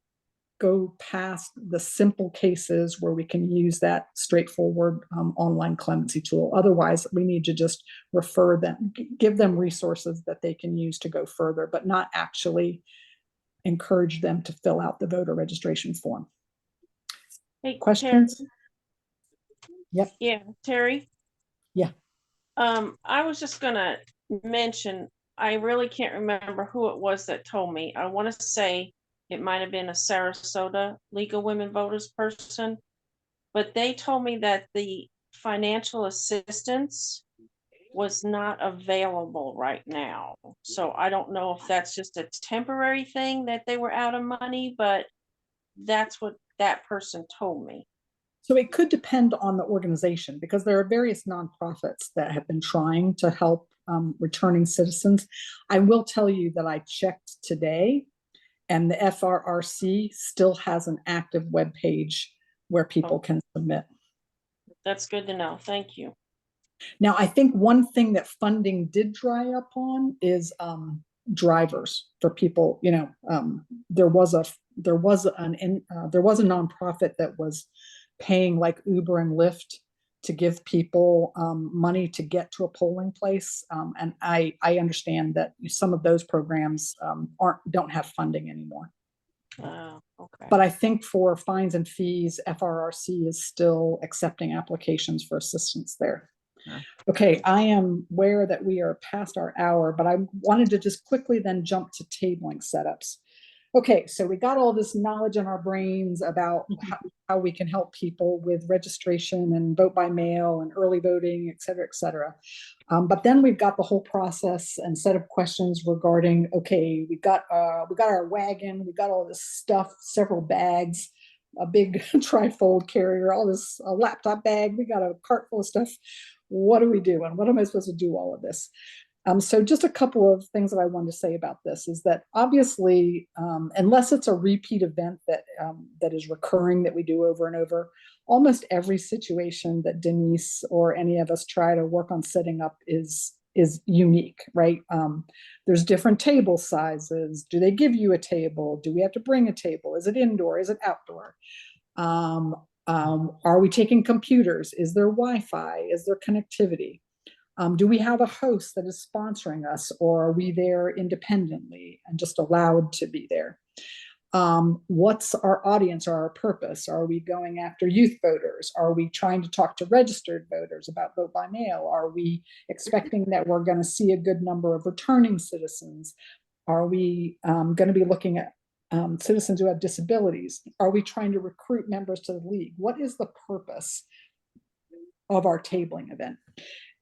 go past the simple cases where we can use that straightforward online clemency tool. Otherwise, we need to just refer them, give them resources that they can use to go further, but not actually encourage them to fill out the voter registration form. Hey, questions? Terry. Yep. Yeah, Terry. Yeah. I was just gonna mention, I really can't remember who it was that told me. I want to say it might have been a Sarasota League of Women Voters person, but they told me that the financial assistance was not available right now. So I don't know if that's just a temporary thing that they were out of money, but that's what that person told me. So it could depend on the organization, because there are various nonprofits that have been trying to help returning citizens. I will tell you that I checked today, and the FRRC still has an active web page where people can submit. That's good to know. Thank you. Now, I think one thing that funding did dry up on is drivers for people. There was a nonprofit that was paying like Uber and Lyft to give people money to get to a polling place, and I understand that some of those programs don't have funding anymore. Okay. But I think for fines and fees, FRRC is still accepting applications for assistance there. Yeah. Okay, I am aware that we are past our hour, but I wanted to just quickly then jump to tabling setups. Okay, so we got all this knowledge in our brains about how we can help people with registration and vote by mail and early voting, et cetera, et cetera. But then we've got the whole process and set of questions regarding, okay, we got our wagon, we got all this stuff, several bags, a big trifold carrier, all this, a laptop bag, we got a cart full of stuff. What do we do? And what am I supposed to do all of this? So just a couple of things that I wanted to say about this is that obviously, unless it's a repeat event that is recurring that we do over and over, almost every situation that Denise or any of us try to work on setting up is unique, right? There's different table sizes. Do they give you a table? Do we have to bring a table? Is it indoor? Is it outdoor? Are we taking computers? Is there Wi-Fi? Is there connectivity? Do we have a host that is sponsoring us, or are we there independently and just allowed to be there? What's our audience or our purpose? Are we going after youth voters? Are we trying to talk to registered voters about vote by mail? Are we expecting that we're going to see a good number of returning citizens? Are we going to be looking at citizens who have disabilities? Are we trying to recruit members to the league? What is the purpose of our tabling event?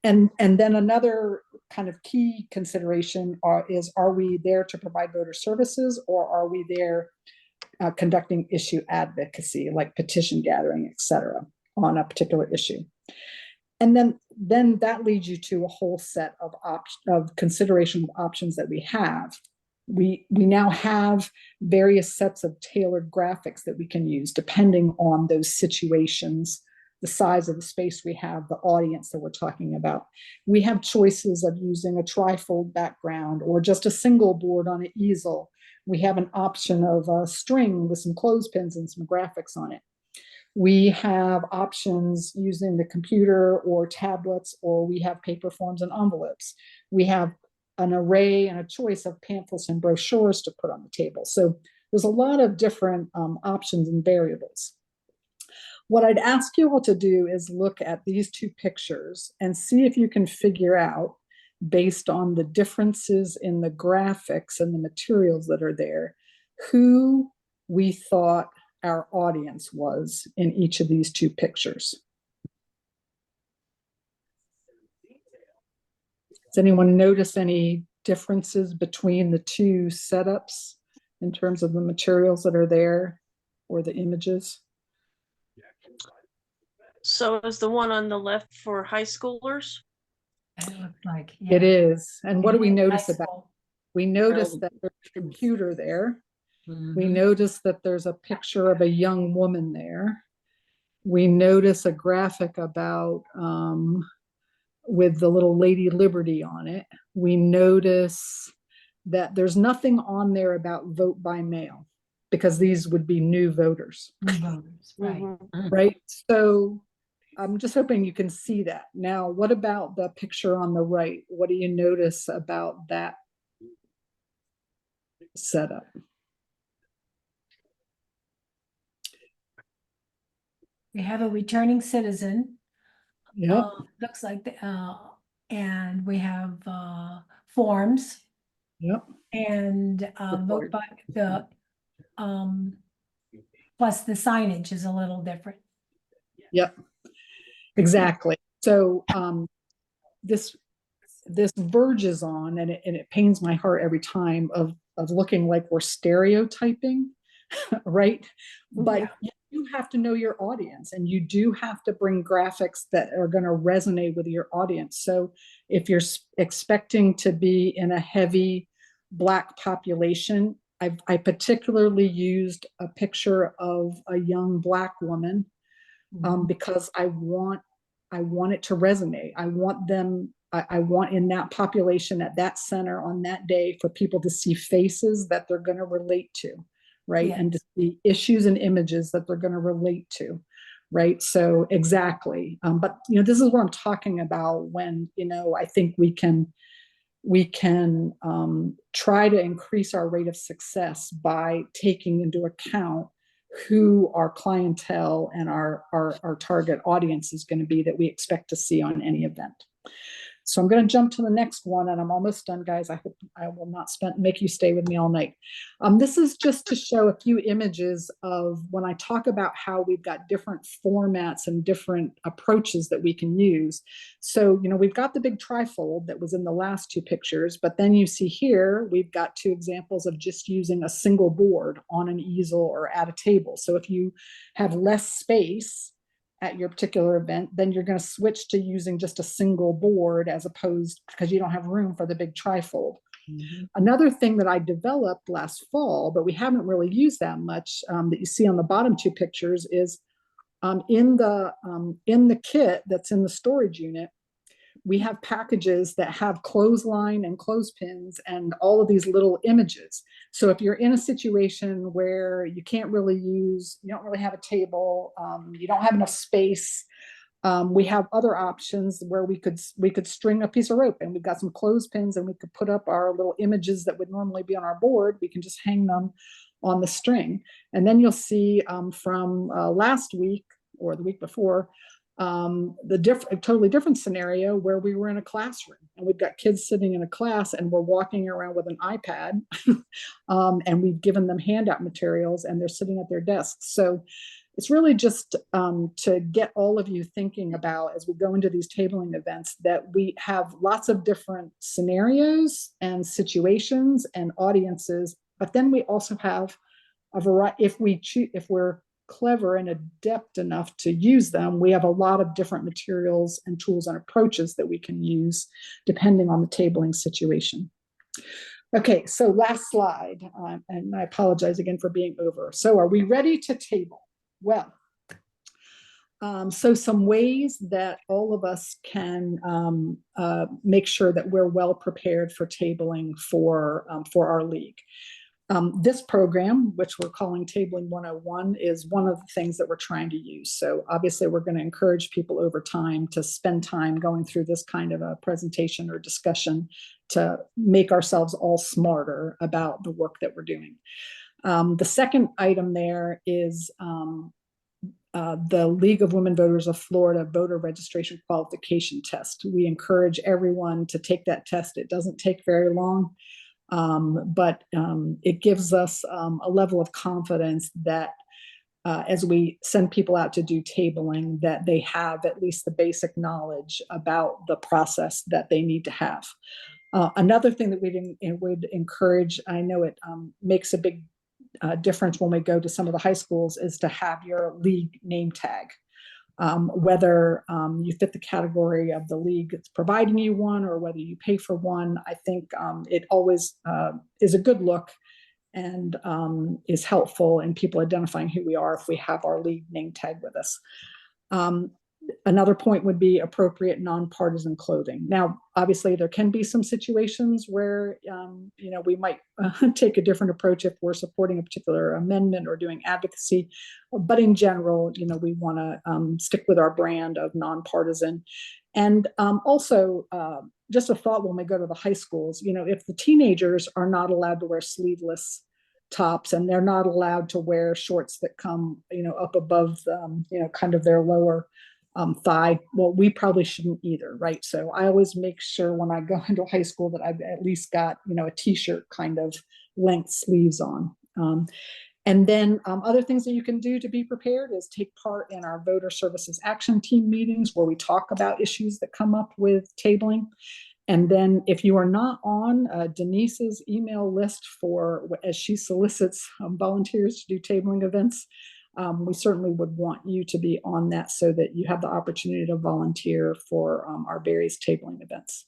And then another kind of key consideration is, are we there to provide voter services, or are we there conducting issue advocacy, like petition gathering, et cetera, on a particular issue? And then that leads you to a whole set of consideration options that we have. We now have various sets of tailored graphics that we can use depending on those situations, the size of the space we have, the audience that we're talking about. We have choices of using a trifold background or just a single board on an easel. We have an option of a string with some clothespins and some graphics on it. We have options using the computer or tablets, or we have paper forms and envelopes. We have an array and a choice of pamphlets and brochures to put on the table. So there's a lot of different options and variables. What I'd ask you all to do is look at these two pictures and see if you can figure out, based on the differences in the graphics and the materials that are there, who we thought our audience was in each of these two pictures. Does anyone notice any differences between the two setups in terms of the materials that are there or the images? So is the one on the left for high schoolers? It looks like, It yeah. is. And what do we High notice about? school. We notice that there's a computer there. We Mhm. notice that there's a picture of a young woman there. We notice a graphic about with the little Lady Liberty on it. We notice that there's nothing on there about vote by mail, because these would be new voters, New voters, right. Mhm. right? So I'm just hoping you can see that. Now, what about the picture on the right? What do you notice about that setup? We have a returning citizen. Yep. Looks like, and we have forms Yep. and vote Report. by the, plus the signage is a little different. Yep. Exactly. So this verges on, and it pains my heart every time of looking like we're stereotyping, right? But you have to know your audience, and you do have to bring graphics that are going to resonate with your audience. So if you're expecting to be in a heavy Black population, I particularly used a picture of a young Black woman because I want it to resonate. I want in that population, at that center on that day, for people to see faces that they're going to relate to, right? Yes. And to see issues and images that they're going to relate to, right? So exactly. But this is what I'm talking about when I think we can try to increase our rate of success by taking into account who our clientele and our target audience is going to be that we expect to see on any event. So I'm going to jump to the next one, and I'm almost done, guys. I hope I will not make you stay with me all night. This is just to show a few images of when I talk about how we've got different formats and different approaches that we can use. So, we've got the big trifold that was in the last two pictures, but then you see here, we've got two examples of just using a single board on an easel or at a table. So if you have less space, at your particular event, then you're going to switch to using just a single board as opposed, because you don't have room for the big trifold. Another thing that I developed last fall, but we haven't really used that much, that you see on the bottom two pictures, is in the kit that's in the storage unit, we have packages that have clothesline and clothespins and all of these little images. So if you're in a situation where you can't really you don't really have a table, you don't have enough space, we have other options where we could string a piece of rope, and we've got some clothespins, and we could put up our little images that would normally be on our board. We can just hang them on the string. And then you'll see from last week or the week before, a totally different scenario where we were in a classroom and we've got kids sitting in a class and we're walking around with an iPad and we've given them handout materials and they're sitting at their desks. So it's really just to get all of you thinking about, as we go into these tabling events, that we have lots of different scenarios and situations and audiences, but then we also have a variety. If we're clever and adept enough to use them, we have a lot of different materials and tools and approaches that we can use depending on the tabling situation. Okay, so last slide, and I apologize again for being over. So are we ready to table? Well, so some ways that all of us can make sure that we're well prepared for tabling for our league. This program, which we're calling Tabling 101, is one of the things that we're trying to use. So obviously we're going to encourage people over time to spend time going through this kind of a presentation or discussion to make ourselves all smarter about the work that we're doing. The second item there is the League of Women Voters of Florida voter registration qualification test. We encourage everyone to take that test. It doesn't take very long. But it gives us a level of confidence that as we send people out to do tabling, that they have at least the basic knowledge about the process that they need to have. Another thing that we'd encourage, I know it makes a big difference when we go to some of the high schools, is to have your league name tag. Whether you fit the category of the league that's providing you one or whether you pay for one, I think it always is a good look and is helpful in people identifying who we are if we have our league name tag with us. Another point would be appropriate nonpartisan clothing. Now, obviously, there can be some situations where we might take a different approach if we're supporting a particular amendment or doing advocacy. But in general, we want to stick with our brand of nonpartisan. And also, just a thought when we go to the high schools, if the teenagers are not allowed to wear sleeveless tops and they're not allowed to wear shorts that come, up above, kind of their lower thigh, well, we probably shouldn't either, right? So I always make sure when I go into high school that I've at least got, a t-shirt kind of length sleeves on. And then other things that you can do to be prepared is take part in our voter services action team meetings where we talk about issues that come up with tabling. And then if you are not on Denise's email list as she solicits volunteers to do tabling events, we certainly would want you to be on that so that you have the opportunity to volunteer for our various tabling events.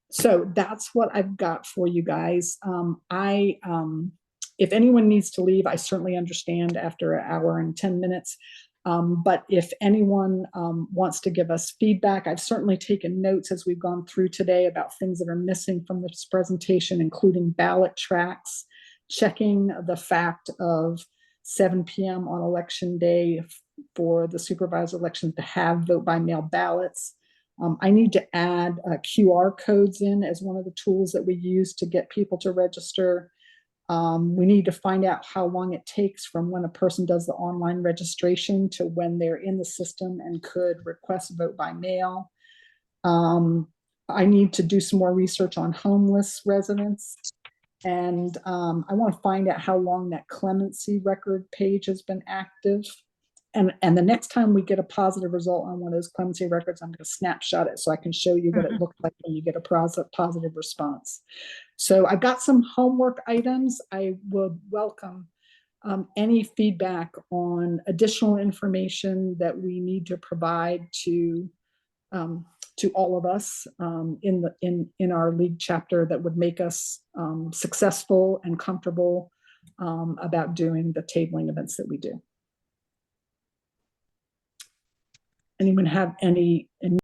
So that's what I've got for you guys. If anyone needs to leave, I certainly understand after an hour and 10 minutes. But if anyone wants to give us feedback, I've certainly taken notes as we've gone through today about things that are missing from this presentation, including ballot tracks, checking the fact of 7 p.m. on election day for the supervisor elections to have vote by mail ballots. I need to add QR codes in as one of the tools that we use to get people to register. We need to find out how long it takes from when a person does the online registration to when they're in the system and could request vote by mail. I need to do some more research on homeless residents. And I want to find out how long that clemency record page has been active. And the next time we get a positive result on one of those clemency records, I'm going to snapshot it so I can show you what it looks like when you get a positive response. So I've got some homework items. I would welcome any feedback on additional information that we need to provide to all of us in our league chapter that would make us successful and comfortable about doing the tabling events that we do. Anyone have any